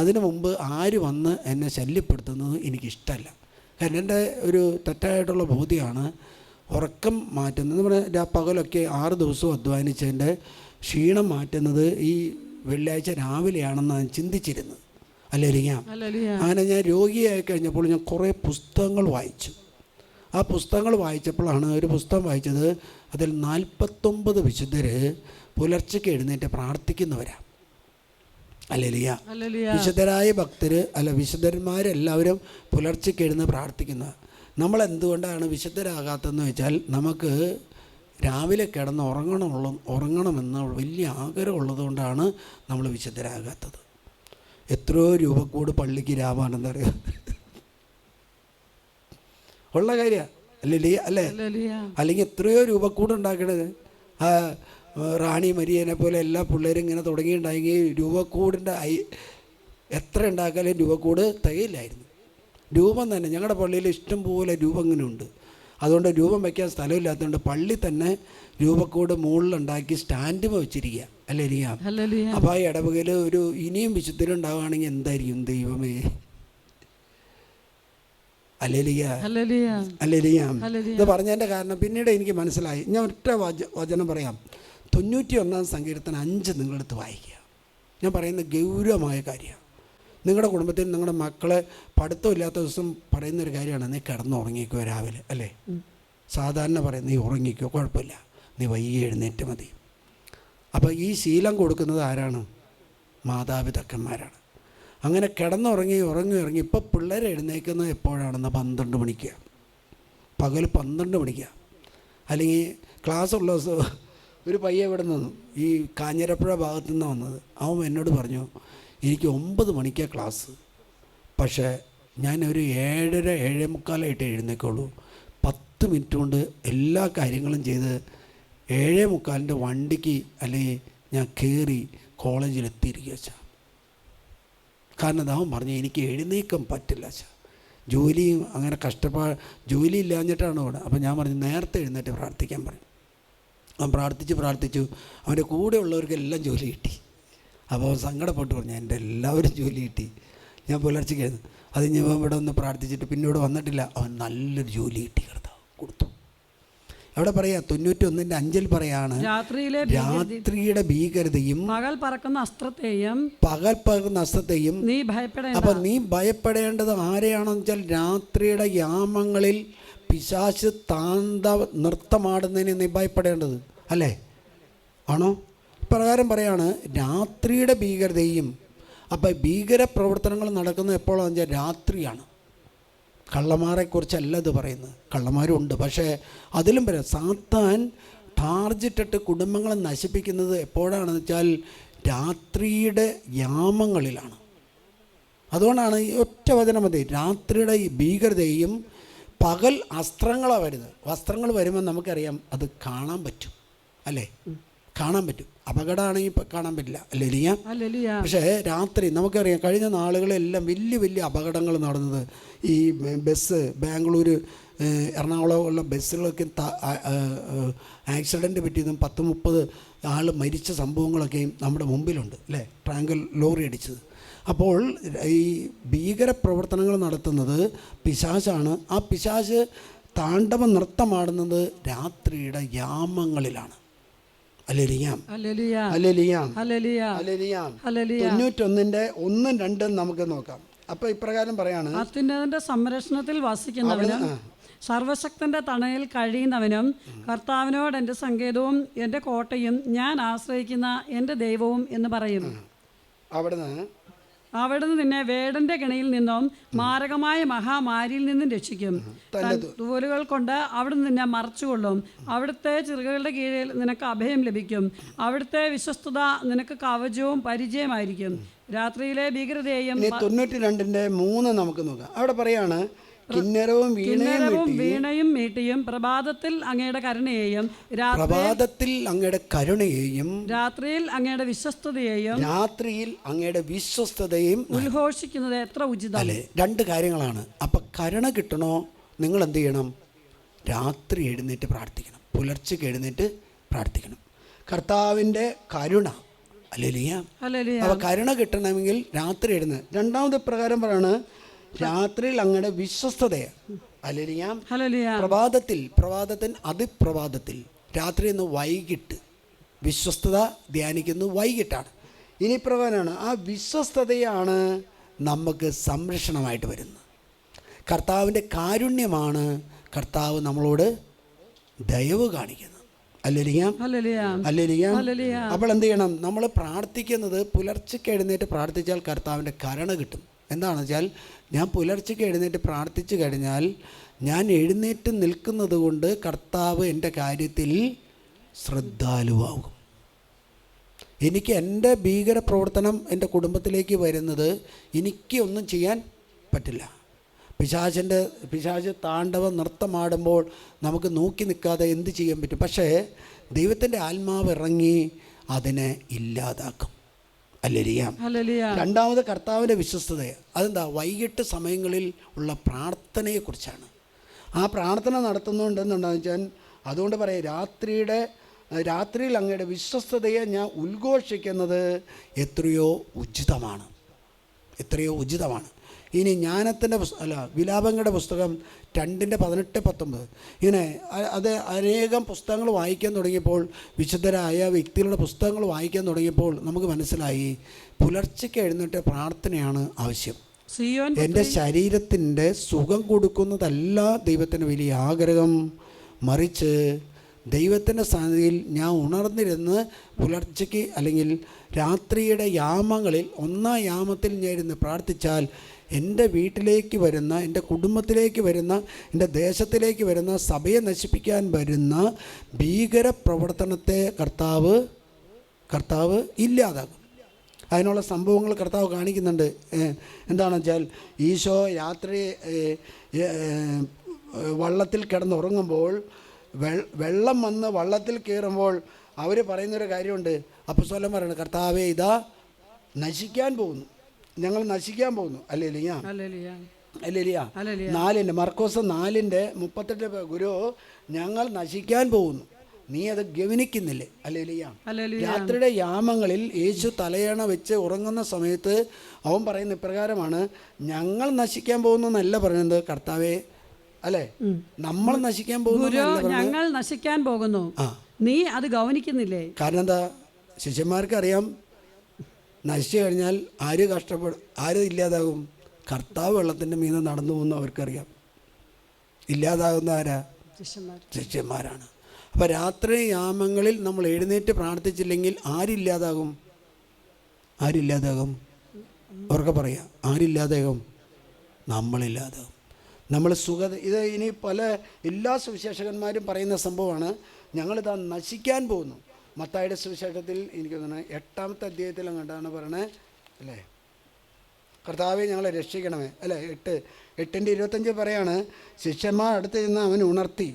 അതിനു മുമ്പ് ആര് വന്ന് എന്നെ ശല്യപ്പെടുത്തുന്നത് എനിക്കിഷ്ടമല്ല. കാരണം എൻ്റെ ഒരു തെറ്റായിട്ടുള്ള ബോധ്യമാണ് ഉറക്കം മാറ്റുന്നത്. നമ്മുടെ പകലൊക്കെ 6 ദിവസവും അധ്വാനിച്ചതിൻ്റെ ക്ഷീണം മാറ്റുന്നത് ഈ വെള്ളിയാഴ്ച രാവിലെയാണെന്നാണ് ചിന്തിച്ചിരുന്നത്. അല്ലേലിങ്ങ. അങ്ങനെ ഞാൻ രോഗിയായി കഴിഞ്ഞപ്പോൾ ഞാൻ കുറേ പുസ്തകങ്ങൾ വായിച്ചു. ആ പുസ്തകങ്ങൾ വായിച്ചപ്പോഴാണ് ഒരു പുസ്തകം വായിച്ചത്, അതിൽ 49 വിശുദ്ധർ പുലർച്ചയ്ക്ക് എഴുന്നേറ്റ് പ്രാർത്ഥിക്കുന്നവരാണ്. അല്ലേലിയ. വിശുദ്ധരായ ഭക്തർ വിശുദ്ധന്മാരെല്ലാവരും പുലർച്ചയ്ക്ക് എഴുന്ന് പ്രാർത്ഥിക്കുന്നത്. നമ്മളെന്തുകൊണ്ടാണ് വിശുദ്ധരാകാത്തതെന്ന് വെച്ചാൽ നമുക്ക് രാവിലെ കിടന്ന് ഉറങ്ങണമെന്ന് വലിയ ആഗ്രഹം ഉള്ളതുകൊണ്ടാണ് നമ്മൾ വിശുദ്ധരാകാത്തത്. എത്രയോ രൂപക്കൂട് പള്ളിക്ക് രാമാണെന്നറിയാം, ഉള്ള കാര്യമാണ് അല്ലേ? അല്ലെങ്കിൽ എത്രയോ രൂപക്കൂട് ഉണ്ടാക്കണത്. റാണി മരിയനെ പോലെ എല്ലാ പിള്ളേരും ഇങ്ങനെ തുടങ്ങിയിട്ടുണ്ടെങ്കിൽ രൂപക്കൂടിൻ്റെ എത്ര ഉണ്ടാക്കാലും രൂപക്കൂട് തികയില്ലായിരുന്നു. രൂപം തന്നെ ഞങ്ങളുടെ പള്ളിയിൽ ഇഷ്ടം പോലെ രൂപം ഇങ്ങനെ ഉണ്ട്. അതുകൊണ്ട് രൂപം വയ്ക്കാൻ സ്ഥലമില്ലാത്തതുകൊണ്ട് പള്ളി തന്നെ രൂപക്കൂട് മുകളിലുണ്ടാക്കി സ്റ്റാൻഡും വെച്ചിരിക്കുക. അല്ലേ? അപ്പോൾ ആ ഇടവകയിൽ ഒരു ഇനിയും വിശുദ്ധരുണ്ടാവുകയാണെങ്കിൽ എന്തായിരിക്കും ദൈവമേ. അല്ലേലിയ. ഇത് പറഞ്ഞതിൻ്റെ കാരണം പിന്നീട് എനിക്ക് മനസ്സിലായി. ഞാൻ ഒറ്റ വചനം പറയാം. 91-ാം സങ്കീർത്തനം 5 നിങ്ങളെടുത്ത് വായിക്കുക. ഞാൻ പറയുന്ന ഗൗരവമായ കാര്യമാണ്. നിങ്ങളുടെ കുടുംബത്തിൽ നിങ്ങളുടെ മക്കളെ പഠിത്തമില്ലാത്ത ദിവസം പറയുന്നൊരു കാര്യമാണ്, നീ കിടന്നുറങ്ങിക്കോ രാവിലെ. അല്ലേ? സാധാരണ പറയും നീ ഉറങ്ങിക്കോ, കുഴപ്പമില്ല, നീ വൈകി എഴുന്നേറ്റ് മതി. അപ്പോൾ ഈ ശീലം കൊടുക്കുന്നത് ആരാണ്? മാതാപിതാക്കന്മാരാണ്. അങ്ങനെ കിടന്നുറങ്ങി ഇപ്പോൾ പിള്ളേർ എഴുന്നേക്കുന്നത് എപ്പോഴാണെന്ന് 12 മണിക്ക്, പകൽ 12 മണിക്ക്. അല്ലെങ്കിൽ ക്ലാസ് ഉള്ള ദിവസം ഒരു പയ്യ ഇവിടെ നിന്നു, ഈ കാഞ്ഞിരപ്പുഴ ഭാഗത്തു നിന്ന് വന്നത്. അവൻ എന്നോട് പറഞ്ഞു എനിക്ക് 9 മണിക്കാണ് ക്ലാസ്, പക്ഷേ ഞാനൊരു 7:30-7:45 എഴുന്നേക്കുള്ളൂ. 10 മിനിറ്റ് കൊണ്ട് എല്ലാ കാര്യങ്ങളും ചെയ്ത് 7:45 വണ്ടിക്ക് അല്ലെങ്കിൽ ഞാൻ കയറി കോളേജിലെത്തിയിരിക്കുക വെച്ചാൽ. കാരണം അവൻ പറഞ്ഞു എനിക്ക് എഴുന്നേക്കാൻ പറ്റില്ല വെച്ചാൽ, ജോലിയും അങ്ങനെ ജോലി ഇല്ലാഞ്ഞിട്ടാണ് അവിടെ. അപ്പോൾ ഞാൻ പറഞ്ഞു നേരത്തെ എഴുന്നേറ്റ് പ്രാർത്ഥിക്കാൻ പറഞ്ഞു. അവൻ പ്രാർത്ഥിച്ചു. അവൻ്റെ കൂടെ ഉള്ളവർക്കെല്ലാം ജോലി കിട്ടി. അപ്പോൾ അവൻ സങ്കടപ്പെട്ട് പറഞ്ഞു എൻ്റെ എല്ലാവരും ജോലി കിട്ടി, ഞാൻ പുലർച്ചയ്ക്കായിരുന്നു. അത് ഞാൻ ഇവിടെ ഒന്ന് പ്രാർത്ഥിച്ചിട്ട് പിന്നെ ഇവിടെ വന്നിട്ടില്ല. അവൻ നല്ലൊരു ജോലി കിട്ടി, കർത്താവ് കൊടുത്തു. അവിടെ പറയാ 91-ന്റെ 5 പറയാണ് രാത്രിയുടെ ഭീകരതയും
പകൽ പറക്കുന്ന
അസ്ത്രത്തെയും
നീ ഭയപ്പെടേണ്ട.
അപ്പൊ നീ ഭയപ്പെടേണ്ടത് ആരെയാണെന്ന് വെച്ചാൽ രാത്രിയുടെ യാമങ്ങളിൽ പിശാച് നൃത്തമാടുന്നതിന് നീ ഭയപ്പെടേണ്ടത്. അല്ലേ? ആണോ? പ്രകാരം പറയാണ് രാത്രിയുടെ ഭീകരതയും. അപ്പം ഭീകര പ്രവർത്തനങ്ങൾ നടക്കുന്നത് എപ്പോഴാണെന്ന് വെച്ചാൽ രാത്രിയാണ്. കള്ളന്മാരെക്കുറിച്ചല്ല ഇത് പറയുന്നത്, കള്ളന്മാരുണ്ട്. പക്ഷേ അതിലും പറയാം സാത്താൻ ടാർജറ്റിട്ട് കുടുംബങ്ങളെ നശിപ്പിക്കുന്നത് എപ്പോഴാണെന്ന് വെച്ചാൽ രാത്രിയുടെ യാമങ്ങളിലാണ്. അതുകൊണ്ടാണ് ഈ ഒറ്റ വചനം മതി, രാത്രിയുടെ ഈ ഭീകരതയും പകൽ അസ്ത്രങ്ങളാണ് വരുന്നത്. വസ്ത്രങ്ങൾ വരുമ്പോൾ നമുക്കറിയാം അത് കാണാൻ പറ്റും. അല്ലേ? കാണാൻ പറ്റും. അപകടമാണെങ്കിൽ കാണാൻ പറ്റില്ല. അല്ലേ? പക്ഷേ രാത്രി നമുക്കറിയാം കഴിഞ്ഞ നാളുകളെല്ലാം വലിയ അപകടങ്ങൾ നടന്നത് ഈ ബസ് ബാംഗ്ലൂർ എറണാകുളം ഉള്ള ബസ്സുകളൊക്കെ ആക്സിഡൻറ്റ് പറ്റിയതും 10-30 ആൾ മരിച്ച സംഭവങ്ങളൊക്കെയും നമ്മുടെ മുമ്പിലുണ്ട്. അല്ലേ? ടാങ്കർ ലോറി അടിച്ചത്. അപ്പോൾ ഈ ഭീകര പ്രവർത്തനങ്ങൾ നടത്തുന്നത് പിശാചാണ്. ആ പിശാച് താണ്ഡവ നൃത്തമാടുന്നത് രാത്രിയുടെ യാമങ്ങളിലാണ്. Hallelujah
hallelujah
hallelujah
hallelujah
hallelujah.
Hallelujah.
91-ന്റെ 1ഉം 2ഉം നമുക്ക് നോക്കാം. അപ്പോൾ ഇപ്രകാരം പറയാണ്,
അത്യുന്നതന്റെ സംരക്ഷണത്തിൽ വസിക്കുന്നവനും സർവശക്തന്റെ തണലിൽ കഴിയുന്നവനും കർത്താവിനോട് എൻ്റെ സങ്കേതവും എൻ്റെ കോട്ടയും ഞാൻ ആശ്രയിക്കുന്ന എൻ്റെ ദൈവവും എന്ന് പറയും. അവിടുന്ന് നിന്നെ വേടന്റെ കെണിയിൽ നിന്നും മാരകമായ മഹാമാരിയിൽ നിന്നും രക്ഷിക്കും. തൂവലുകൾ കൊണ്ട് അവിടുന്ന് നിന്നെ മറച്ചുകൊള്ളും. അവിടുത്തെ ചിറകുകളുടെ കീഴിൽ നിനക്ക് അഭയം ലഭിക്കും. അവിടുത്തെ വിശ്വസ്തത നിനക്ക് കവചവും പരിചയമായിരിക്കും. രാത്രിയിലെ ഭീകരതയെയും
92-ന്റെ 3 നമുക്ക് നോക്കാം. അവിടെ പറയാണ്, കിന്നരവും
വീണയും മീട്ടിയും പ്രഭാതത്തിൽ അങ്ങയുടെ കരുണയെയും രാത്രിയിൽ അങ്ങയുടെ വിശ്വസ്തതയെയും ഉദ്ഘോഷിക്കുന്നത് എത്ര ഉചിതമല്ലേ.
2 കാര്യങ്ങളാണ്. അപ്പൊ കരുണ കിട്ടണോ, നിങ്ങൾ എന്ത് ചെയ്യണം? രാത്രി എഴുന്നേറ്റ് പ്രാർത്ഥിക്കണം, പുലർച്ചയ്ക്ക് എഴുന്നേറ്റ് പ്രാർത്ഥിക്കണം. കർത്താവിൻ്റെ കരുണ, ഹല്ലേലൂയ. അപ്പൊ കരുണ കിട്ടണമെങ്കിൽ രാത്രി എഴുന്നേറ്റ്. 2ാമത് പ്രകാരം പറയാണ്, രാത്രിയിൽ അങ്ങയുടെ വിശ്വസ്തതയെ, ഹല്ലേലൂയ. പ്രഭാതത്തിൽ അതിപ്രഭാതത്തിൽ, രാത്രി എന്ന് വൈകിട്ട്, വിശ്വസ്തത ധ്യാനിക്കുന്നു വൈകിട്ടാണ്. ഇനി പ്രകാരമാണ്, ആ വിശ്വസ്തതയാണ് നമുക്ക് സംരക്ഷണമായിട്ട് വരുന്നത്. കർത്താവിൻ്റെ കാരുണ്യമാണ് കർത്താവ് നമ്മളോട് ദയവ് കാണിക്കുന്നത്. ഹല്ലേലൂയ. അപ്പോൾ എന്ത് ചെയ്യണം? നമ്മൾ പ്രാർത്ഥിക്കുന്നത് പുലർച്ചയ്ക്ക് എഴുന്നേറ്റ് പ്രാർത്ഥിച്ചാൽ കർത്താവിൻ്റെ കരുണ കിട്ടും. എന്താണെന്ന് വെച്ചാൽ, ഞാൻ പുലർച്ചയ്ക്ക് എഴുന്നേറ്റ് പ്രാർത്ഥിച്ചു കഴിഞ്ഞാൽ ഞാൻ എഴുന്നേറ്റ് നിൽക്കുന്നത് കൊണ്ട് കർത്താവ് എൻ്റെ കാര്യത്തിൽ ശ്രദ്ധാലുവാകും. എനിക്ക് എൻ്റെ ഭീകര പ്രവർത്തനം എൻ്റെ കുടുംബത്തിലേക്ക് വരുന്നത് എനിക്ക് ഒന്നും ചെയ്യാൻ പറ്റില്ല. പിശാച് താണ്ഡവ നൃത്തമാടുമ്പോൾ നമുക്ക് നോക്കി നിൽക്കാതെ എന്ത് ചെയ്യാൻ പറ്റും? പക്ഷേ ദൈവത്തിൻ്റെ ആത്മാവ് ഇറങ്ങി അതിനെ ഇല്ലാതാക്കും. ഹല്ലേലൂയ. 2ാമത് കർത്താവിൻ്റെ വിശ്വസ്തത. അതെന്താ? വൈകിട്ട് സമയങ്ങളിൽ ഉള്ള പ്രാർത്ഥനയെക്കുറിച്ചാണ്. ആ പ്രാർത്ഥന നടത്തുന്നുണ്ടെന്നുണ്ടെന്ന് വെച്ചാൽ, അതുകൊണ്ട് പറയാം, രാത്രിയിൽ അങ്ങയുടെ വിശ്വസ്തതയെ ഞാൻ ഉദ്ഘോഷിക്കുന്നത് എത്രയോ ഉചിതമാണ്. ഇനി ജ്ഞാനത്തിൻ്റെ വിലാപങ്ങളുടെ പുസ്തകം 2:18-19 ഇങ്ങനെ അത് അനേകം പുസ്തകങ്ങൾ വായിക്കാൻ തുടങ്ങിയപ്പോൾ, വിശുദ്ധരായ വ്യക്തികളുടെ പുസ്തകങ്ങൾ വായിക്കാൻ തുടങ്ങിയപ്പോൾ നമുക്ക് മനസ്സിലായി, പുലർച്ചയ്ക്ക് എഴുന്നേറ്റ് പ്രാർത്ഥനയാണ് ആവശ്യം. എൻ്റെ ശരീരത്തിൻ്റെ സുഖം കൊടുക്കുന്നതല്ല ദൈവത്തിന് വലിയ ആഗ്രഹം, മറിച്ച് ദൈവത്തിൻ്റെ സന്നിധിയിൽ ഞാൻ ഉണർന്നിരുന്ന് പുലർച്ചയ്ക്ക് അല്ലെങ്കിൽ രാത്രിയുടെ യാമങ്ങളിൽ 1-ാം യാമത്തിൽ ഞാൻ ഇരുന്ന് പ്രാർത്ഥിച്ചാൽ എൻ്റെ വീട്ടിലേക്ക് വരുന്ന, എൻ്റെ കുടുംബത്തിലേക്ക് വരുന്ന, എൻ്റെ ദേശത്തിലേക്ക് വരുന്ന, സഭയെ നശിപ്പിക്കാൻ വരുന്ന ഭീകര പ്രവർത്തനത്തെ കർത്താവ് ഇല്ലാതാകും. അതിനുള്ള സംഭവങ്ങൾ കർത്താവ് കാണിക്കുന്നുണ്ട്. എന്താണെന്ന് വെച്ചാൽ, ഈശോ രാത്രി വള്ളത്തിൽ കിടന്നുറങ്ങുമ്പോൾ വെള്ളം വന്ന് വള്ളത്തിൽ കയറുമ്പോൾ അവർ പറയുന്നൊരു കാര്യമുണ്ട്. അപ്പോസ്തലന്മാർ പറയുന്നത്, കർത്താവേ, ഇതാ നശിക്കാൻ പോകുന്നു, ഞങ്ങൾ നശിക്കാൻ പോകുന്നു. ഹല്ലേലൂയ. 4 മർക്കോസ് 4:38 ഗുരു, ഞങ്ങൾ നശിക്കാൻ പോകുന്നു, നീ അത് ഗവനിക്കുന്നില്ലേ? ഹല്ലേലൂയ. രാത്രിയുടെ യാമങ്ങളിൽ യേശു തലയണ വെച്ച് ഉറങ്ങുന്ന സമയത്ത് അവൻ പറയുന്ന ഇപ്രകാരമാണ്, ഞങ്ങൾ നശിക്കാൻ പോകുന്നു എന്നല്ല പറയുന്നത്, കർത്താവേ, അല്ലേ, നമ്മൾ നശിക്കാൻ പോകുന്നു,
ഞങ്ങൾ നശിക്കാൻ പോകുന്നു, നീ അത് ഗവനിക്കുന്നില്ലേ?
കാരണം എന്താ? ശിഷ്യന്മാർക്ക് അറിയാം, നശിച്ചു കഴിഞ്ഞാൽ ആര് ഇല്ലാതാകും? കർത്താവ് വെള്ളത്തിൻ്റെ മീതെ നടന്നു പോകുന്നു അവർക്കറിയാം. ഇല്ലാതാകുന്ന ആരാ? ശിഷ്യന്മാരാണ്. അപ്പോൾ രാത്രി യാമങ്ങളിൽ നമ്മൾ എഴുന്നേറ്റ് പ്രാർത്ഥിച്ചില്ലെങ്കിൽ ആരില്ലാതാകും? അവർക്ക് പറയാം, ആരില്ലാതാകും? നമ്മളില്ലാതാകും. നമ്മൾ ഇത് ഇനി എല്ലാ സുവിശേഷകന്മാരും പറയുന്ന സംഭവമാണ്. ഞങ്ങളിതാ നശിക്കാൻ പോകുന്നു. മത്തായിയുടെ സുവിശേഷത്തിൽ എനിക്ക് തോന്നുന്നത് 8-ാമത്തെ അധ്യായത്തിൽ അങ്ങോട്ടാണ് പറയണേ, അല്ലേ, കർത്താവെ ഞങ്ങളെ രക്ഷിക്കണമേ, അല്ലേ. 8:25 പറയാണ്, ശിഷ്യന്മാർ അടുത്ത് ചെന്ന് അവൻ ഉണർത്തി.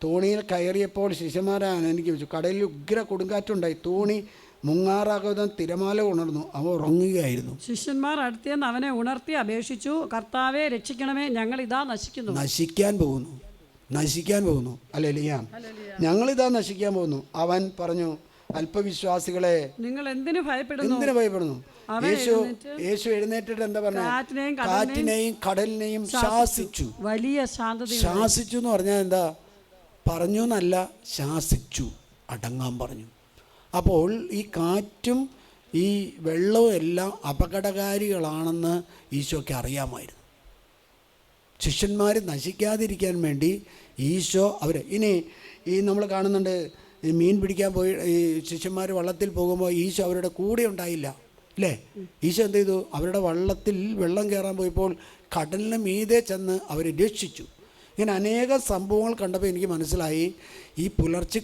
തോണിയിൽ കയറിയപ്പോൾ ശിഷ്യന്മാരാണ് എനിക്ക് വെച്ചു. കടലിൽ ഉഗ്ര കൊടുങ്കാറ്റുണ്ടായി, തോണി മുങ്ങാറാകാതെ തിരമാല ഉണർന്നു, അവൻ ഉറങ്ങുകയായിരുന്നു.
ശിഷ്യന്മാർ അടുത്തേന്ന് അവനെ ഉണർത്തി അപേക്ഷിച്ചു, കർത്താവെ രക്ഷിക്കണമേ, ഞങ്ങൾ ഇതാ
നശിക്കാൻ പോകുന്നു. ഹല്ലേലൂയ. ഞങ്ങളിതാ നശിക്കാൻ പോകുന്നു. അവൻ പറഞ്ഞു, അല്പവിശ്വാസികളെ,
നിങ്ങൾ എന്തിനു ഭയപ്പെടുന്നു?
യേശു എഴുന്നേറ്റിട്ട് എന്താ പറഞ്ഞു? കാറ്റിനെയും കടലിനെയും ശാസിച്ചു.
വലിയ ശാന്തത.
ശാസിച്ചു എന്ന് പറഞ്ഞാൽ എന്താ? പറഞ്ഞു എന്നല്ല, ശാസിച്ചു, അടങ്ങാൻ പറഞ്ഞു. അപ്പോൾ ഈ കാറ്റും ഈ വെള്ളവും എല്ലാം അപകടകാരികളാണെന്ന് ഈശോയ്ക്ക് അറിയാമായിരുന്നു. ശിഷ്യന്മാർ നശിക്കാതിരിക്കാൻ വേണ്ടി ഈശോ ഇനി ഈ നമ്മൾ കാണുന്നുണ്ട്, ഈ മീൻ പിടിക്കാൻ പോയി ഈ ശിഷ്യന്മാർ വള്ളത്തിൽ പോകുമ്പോൾ ഈശോ അവരുടെ കൂടെ ഉണ്ടായില്ല അല്ലേ? ഈശോ എന്ത് ചെയ്തു? അവരുടെ വള്ളത്തിൽ വെള്ളം കയറാൻ പോയപ്പോൾ കടലിന് മീതെ ചെന്ന് അവരെ രക്ഷിച്ചു. ഇങ്ങനെ അനേകം സംഭവങ്ങൾ കണ്ടപ്പോൾ എനിക്ക് മനസ്സിലായി, ഈ പുലർച്ചെ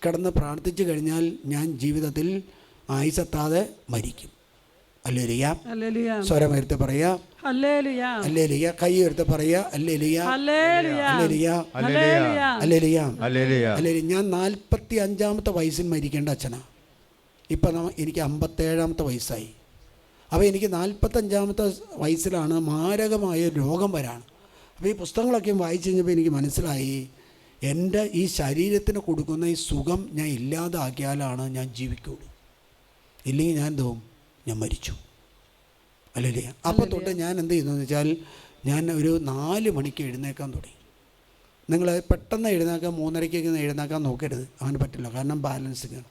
കിടന്ന് പ്രാർത്ഥിച്ചു കഴിഞ്ഞാൽ ഞാൻ ജീവിതത്തിൽ ആയുസ്സെത്താതെ മരിക്കും. ഹല്ലേലൂയ. സ്വരമുയർത്തി പറയാ ഹല്ലേലൂയ. ഹല്ലേലൂയ. കൈ ഉയർത്തി പറയാ ഹല്ലേലൂയ. ഹല്ലേലൂയ. ഹല്ലേലൂയ. ഹല്ലേലൂയ. ഞാൻ 45-ാമത്തെ വയസ്സിൽ മരിക്കേണ്ട അച്ഛനാ. ഇപ്പം എനിക്ക് 57-ാമത്തെ വയസ്സായി. അപ്പോൾ എനിക്ക് 45-ാമത്തെ വയസ്സിലാണ് മാരകമായ രോഗം വരാണ്. അപ്പോൾ ഈ പുസ്തകങ്ങളൊക്കെ വായിച്ചു കഴിഞ്ഞപ്പോൾ എനിക്ക് മനസ്സിലായി, എൻ്റെ ഈ ശരീരത്തിന് കൊടുക്കുന്ന ഈ സുഖം ഞാൻ ഇല്ലാതാക്കിയാലാണ് ഞാൻ ജീവിക്കുള്ളൂ. ഇല്ലെങ്കിൽ ഞാൻ എന്തോ ഞാൻ മരിച്ചു. അല്ലേ? അപ്പോൾ തൊട്ട് ഞാൻ എന്ത് ചെയ്യുന്നതെന്ന് വെച്ചാൽ, ഞാൻ ഒരു 4 മണിക്ക് എഴുന്നേക്കാൻ തുടങ്ങി. നിങ്ങൾ പെട്ടെന്ന് എഴുന്നേക്കാൻ 3:30 എഴുന്നേക്കാൻ നോക്കരുത്, അങ്ങനെ പറ്റില്ല. കാരണം ബാലൻസിങ്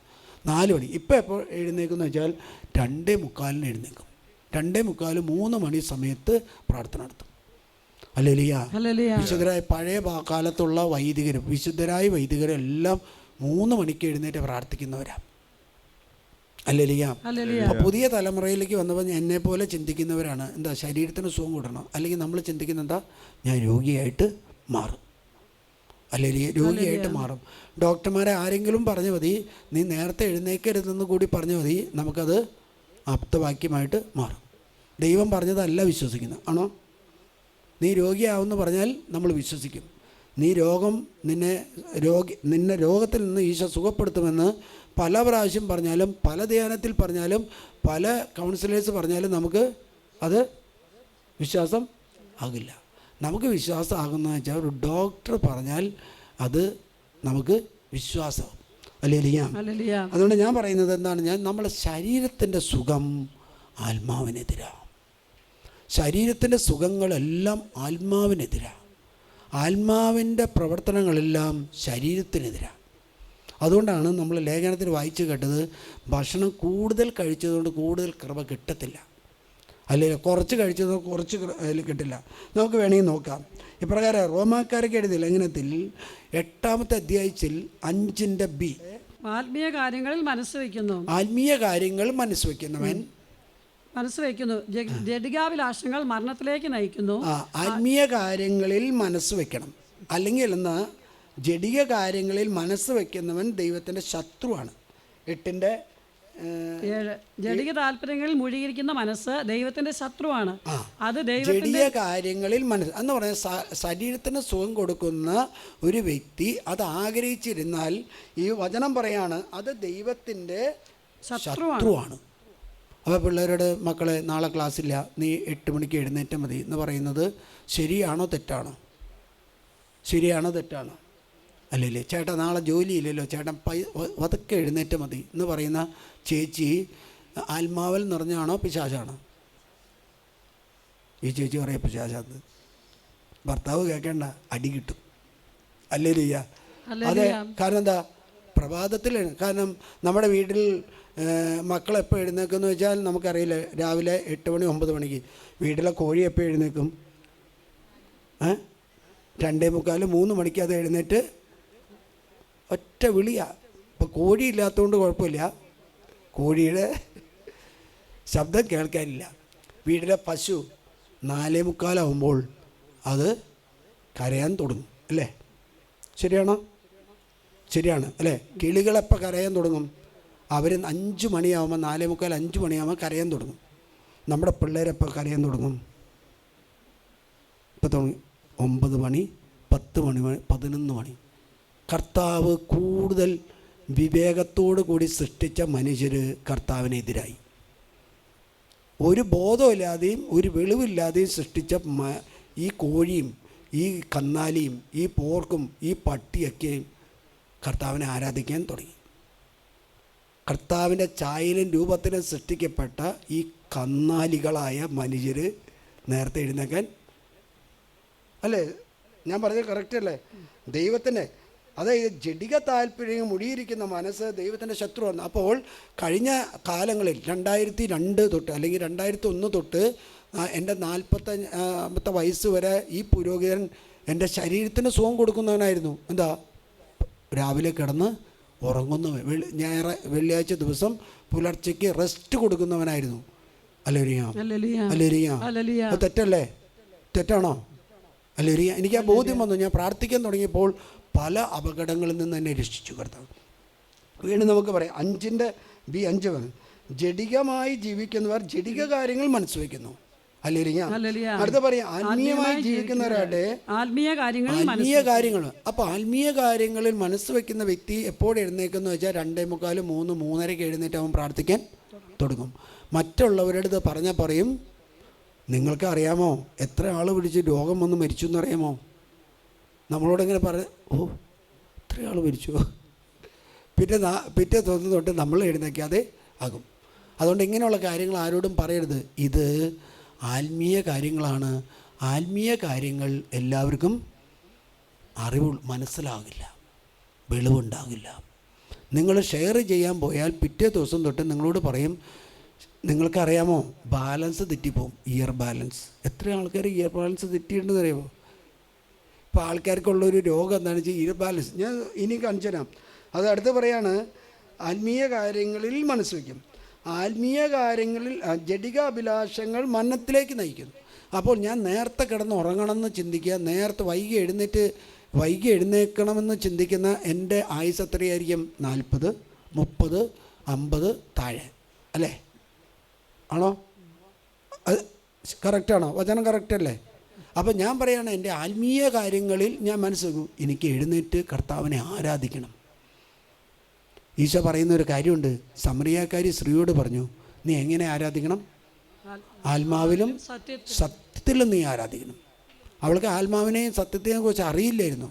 4 മണി. ഇപ്പോൾ എപ്പോൾ എഴുന്നേക്കുമെന്ന് വെച്ചാൽ 2:45 എഴുന്നേക്കും. 2:45 3 മണി സമയത്ത് പ്രാർത്ഥന നടത്തും. ഹല്ലേലൂയ. വിശുദ്ധരായ പഴയ കാലത്തുള്ള വൈദികരും വിശുദ്ധരായ വൈദികരും എല്ലാം 3 മണിക്ക് എഴുന്നേറ്റ് പ്രാർത്ഥിക്കുന്നവരാണ്. ഹല്ലേലൂയ. അപ്പോൾ പുതിയ തലമുറയിലേക്ക് വന്നപ്പോൾ എന്നെ പോലെ ചിന്തിക്കുന്നവരാണ്, എന്താ ശരീരത്തിന് സുഖം കൂടണം, അല്ലെങ്കിൽ നമ്മൾ ചിന്തിക്കുന്ന എന്താ, ഞാൻ രോഗിയായിട്ട് മാറും. ഹല്ലേലൂയ. രോഗിയായിട്ട് മാറും. ഡോക്ടർമാരെ ആരെങ്കിലും പറഞ്ഞു മതി, നീ നേരത്തെ എഴുന്നേക്കരുതെന്ന് കൂടി പറഞ്ഞു മതി, നമുക്കത് ആപ്തവാക്യമായിട്ട് മാറും. ദൈവം പറഞ്ഞതല്ല വിശ്വസിക്കുന്നത്, ആണോ? നീ രോഗിയാവുമെന്ന് പറഞ്ഞാൽ നമ്മൾ വിശ്വസിക്കും. നീ നിന്നെ രോഗത്തിൽ നിന്ന് ഈശോ സുഖപ്പെടുത്തുമെന്ന് പല പ്രാവശ്യം പറഞ്ഞാലും, പല ധ്യാനത്തിൽ പറഞ്ഞാലും, പല കൗൺസിലേഴ്സ് പറഞ്ഞാലും നമുക്ക് അത് വിശ്വാസം ആകില്ല. നമുക്ക് വിശ്വാസം ആകുന്നതെന്ന് വെച്ചാൽ ഒരു ഡോക്ടർ പറഞ്ഞാൽ അത് നമുക്ക് വിശ്വാസമാകും. ഹല്ലേലൂയ. അതുകൊണ്ട് ഞാൻ പറയുന്നത് എന്താണ്, നമ്മുടെ ശരീരത്തിൻ്റെ സുഖം ആത്മാവിനെതിരാണ്. ശരീരത്തിൻ്റെ സുഖങ്ങളെല്ലാം ആത്മാവിനെതിരാണ്. ആത്മാവിൻ്റെ പ്രവർത്തനങ്ങളെല്ലാം ശരീരത്തിനെതിരാണ്. അതുകൊണ്ടാണ് നമ്മൾ ലേഖനത്തിൽ വായിച്ചു കേട്ടത്, ഭക്ഷണം കൂടുതൽ കഴിച്ചതുകൊണ്ട് കൂടുതൽ കൃപ കിട്ടത്തില്ല, അല്ലെങ്കിൽ കുറച്ച് കഴിച്ചത് കുറച്ച് കിട്ടില്ല. നമുക്ക് വേണമെങ്കിൽ നോക്കാം. ഇപ്രകാരം റോമാക്കാരൊക്കെ എഴുതിയ ലേഖനത്തിൽ 8-ാമത്തെ അധ്യായത്തിൽ 5-B,
ആത്മീയ കാര്യങ്ങളിൽ മനസ്സ് വയ്ക്കുന്നു.
ആത്മീയ കാര്യങ്ങൾ മനസ്സ് വയ്ക്കുന്നവൻ
ജഡികാഭിലാഷങ്ങൾ മരണത്തിലേക്ക് നയിക്കുന്നു.
ആത്മീയ കാര്യങ്ങളിൽ മനസ്സ് വയ്ക്കണം. അല്ലെങ്കിൽ എന്നാ, ജഡിക കാര്യങ്ങളിൽ മനസ്സ് വയ്ക്കുന്നവൻ ദൈവത്തിൻ്റെ ശത്രുവാണ്. 8-7
ജഡിക താല്പര്യങ്ങളിൽ മുഴുകിയിരിക്കുന്ന മനസ്സ് ദൈവത്തിന്റെ ശത്രുവാണ്. അത്
ജഡിക കാര്യങ്ങളിൽ മനസ്സ് എന്ന് പറഞ്ഞാൽ ശരീരത്തിന് സുഖം കൊടുക്കുന്ന ഒരു വ്യക്തി അത് ആഗ്രഹിച്ചിരുന്നാൽ, ഈ വചനം പറയാണ്, അത് ദൈവത്തിൻ്റെ ശത്രുവാണ്. അപ്പോൾ പിള്ളേരോട്, മക്കളെ നാളെ ക്ലാസ്സില്ല, നീ 8 മണിക്ക് എഴുന്നേറ്റാൽ മതി എന്ന് പറയുന്നത് ശരിയാണോ തെറ്റാണോ? ശരിയാണോ തെറ്റാണോ? അല്ലല്ലേ? ചേട്ടാ നാളെ ജോലിയില്ലല്ലോ, ചേട്ടൻ പതുക്കെ എഴുന്നേറ്റ് മതി എന്ന് പറയുന്ന ചേച്ചി ആത്മാവിൽ നിറഞ്ഞാണോ പിശാചാണോ? ഈ ചേച്ചി പറയാം പിശാചാന്ന്. ഭർത്താവ് കേൾക്കേണ്ട, അടി കിട്ടും. ഹല്ലേലൂയ. അതെ. കാരണം എന്താ? പ്രഭാതത്തിൽ. കാരണം നമ്മുടെ വീട്ടിൽ മക്കളെപ്പോൾ എഴുന്നേക്കുമെന്ന് വെച്ചാൽ നമുക്കറിയില്ല. രാവിലെ 8 മണി 9 മണിക്ക്. വീട്ടിലെ കോഴി എപ്പോൾ എഴുന്നേക്കും? 2:45 3 മണിക്ക് അത് എഴുന്നേറ്റ് ഒറ്റ വിളിയാണ്. ഇപ്പോൾ കോഴി ഇല്ലാത്തതുകൊണ്ട് കുഴപ്പമില്ല, കോഴിയുടെ ശബ്ദം കേൾക്കാനില്ല. വീട്ടിലെ പശു 4:45 അത് കരയാൻ തുടങ്ങും, അല്ലേ? ശരിയാണോ? ശരിയാണ് അല്ലേ? കിളികളെപ്പോൾ കരയാൻ തുടങ്ങും? അവർ 5 മണിയാകുമ്പോൾ 4:45 5 മണിയാകുമ്പോൾ കരയാൻ തുടങ്ങും. നമ്മുടെ പിള്ളേരെപ്പോൾ കരയാൻ തുടങ്ങും? ഇപ്പോൾ തുടങ്ങി 9 മണി 10 മണി 11 മണി. കർത്താവ് കൂടുതൽ വിവേകത്തോടു കൂടി സൃഷ്ടിച്ച മനുഷ്യർ കർത്താവിനെതിരായി. ഒരു ബോധമില്ലാതെയും ഒരു വെളിവില്ലാതെയും സൃഷ്ടിച്ച ഈ കോഴിയും ഈ കന്നാലിയും ഈ പോർക്കും ഈ പട്ടിയൊക്കെയും കർത്താവിനെ ആരാധിക്കാൻ തുടങ്ങി. കർത്താവിൻ്റെ ഛായയിലും രൂപത്തിലും സൃഷ്ടിക്കപ്പെട്ട ഈ കന്നാലികളായ മനുഷ്യർ നേരത്തെ എഴുന്നേക്കാൻ, അല്ലേ? ഞാൻ പറഞ്ഞത് കറക്റ്റ് അല്ലേ? ദൈവത്തിന് അതായത് ജഡിക താല്പര്യം മുടിയിരിക്കുന്ന മനസ്സ് ദൈവത്തിൻ്റെ ശത്രുവാണ്. അപ്പോൾ കഴിഞ്ഞ കാലങ്ങളിൽ 2002 തൊട്ട് അല്ലെങ്കിൽ 2001 തൊട്ട് എൻ്റെ 45 വയസ്സ് വരെ ഈ പുരോഹിതൻ എൻ്റെ ശരീരത്തിന് സുഖം കൊടുക്കുന്നവനായിരുന്നു. എന്താ? രാവിലെ കിടന്ന് ഉറങ്ങുന്നവൻ, വെള്ളിയാഴ്ച ദിവസം പുലർച്ചയ്ക്ക് റെസ്റ്റ് കൊടുക്കുന്നവനായിരുന്നു. അല്ലേരിയ തെറ്റല്ലേ? തെറ്റാണോ? അല്ലേരിയ. എനിക്ക് ആ ബോധ്യം വന്നു. ഞാൻ പ്രാർത്ഥിക്കാൻ തുടങ്ങിയപ്പോൾ പല അപകടങ്ങളിൽ നിന്ന് എന്നെ രക്ഷിച്ചു കർത്താവ്. വീണ്ടും നമുക്ക് പറയാം 5:5 ജഡികമായി ജീവിക്കുന്നവർ ജഡിക കാര്യങ്ങൾ മനസ്സുവെക്കുന്നു. അല്ലേരിയ. അടുത്ത പറയാം ആത്മീയമായി ജീവിക്കുന്നവരാട്ടെ ആത്മീയ കാര്യങ്ങൾ. അപ്പോൾ ആത്മീയ കാര്യങ്ങളിൽ മനസ്സ് വെക്കുന്ന വ്യക്തി എപ്പോൾ എഴുന്നേക്കെന്ന് വെച്ചാൽ 2:45, 3, 3:30 എഴുന്നേറ്റ് അവൻ പ്രാർത്ഥിക്കാൻ തുടങ്ങും. മറ്റുള്ളവരുടെ പറഞ്ഞാൽ പറയും, നിങ്ങൾക്ക് അറിയാമോ എത്ര ആൾ പിടിച്ച് രോഗം വന്ന് മരിച്ചു എന്നറിയാമോ? നമ്മളോടിങ്ങനെ ഓ ഇത്ര ആൾ മരിച്ചു. പിറ്റേ ദിവസം തൊട്ട് നമ്മൾ എഴുന്നേക്കാതെ ആകും. അതുകൊണ്ട് ഇങ്ങനെയുള്ള കാര്യങ്ങൾ ആരോടും പറയരുത്. ഇത് ആത്മീയ കാര്യങ്ങളാണ്. ആത്മീയ കാര്യങ്ങൾ എല്ലാവർക്കും മനസ്സിലാകില്ല, വെളിവുണ്ടാകില്ല. നിങ്ങൾ ഷെയർ ചെയ്യാൻ പോയാൽ പിറ്റേ ദിവസം തൊട്ട് നിങ്ങളോട് പറയും, നിങ്ങൾക്കറിയാമോ ബാലൻസ് തെറ്റിപ്പോവും, ഇയർ ബാലൻസ്. എത്ര ആൾക്കാർ ഇയർ ബാലൻസ് തെറ്റിയിട്ടുണ്ടെന്ന് അറിയാമോ? ഇപ്പോൾ ആൾക്കാർക്കുള്ളൊരു രോഗം എന്താണെന്ന് വെച്ചാൽ ഇയർ ബാലൻസ്. ഞാൻ ഇനി കാണിച്ചു തരാം. അത് അടുത്ത് പറയാണ് ആത്മീയ കാര്യങ്ങളിൽ മനസ്സ് വയ്ക്കും. ആത്മീയ കാര്യങ്ങളിൽ ജഡിക അഭിലാഷങ്ങൾ മരണത്തിലേക്ക് നയിക്കുന്നു. അപ്പോൾ ഞാൻ നേരത്തെ കിടന്ന് ഉറങ്ങണമെന്ന് ചിന്തിക്കുക, നേരത്തെ വൈകി എഴുന്നേൽക്കണമെന്ന് ചിന്തിക്കുന്ന എൻ്റെ ആയുസ് എത്രയായിരിക്കും? 40, 30, 50 താഴെ അല്ലേ? ആണോ? അത് കറക്റ്റാണോ? വചനം കറക്റ്റല്ലേ? അപ്പം ഞാൻ പറയുകയാണ് എൻ്റെ ആത്മീയ കാര്യങ്ങളിൽ ഞാൻ മനസ്സിലാക്കും, എനിക്ക് എഴുന്നേറ്റ് കർത്താവിനെ ആരാധിക്കണം. ഈശോ പറയുന്ന ഒരു കാര്യമുണ്ട്. സമറിയാക്കാരി സ്ത്രീയോട് പറഞ്ഞു, നീ എങ്ങനെ ആരാധിക്കണം? ആത്മാവിലും സത്യത്തിലും നീ ആരാധിക്കണം. അവൾക്ക് ആത്മാവിനെയും സത്യത്തെയും കുറിച്ച് അറിയില്ലായിരുന്നു.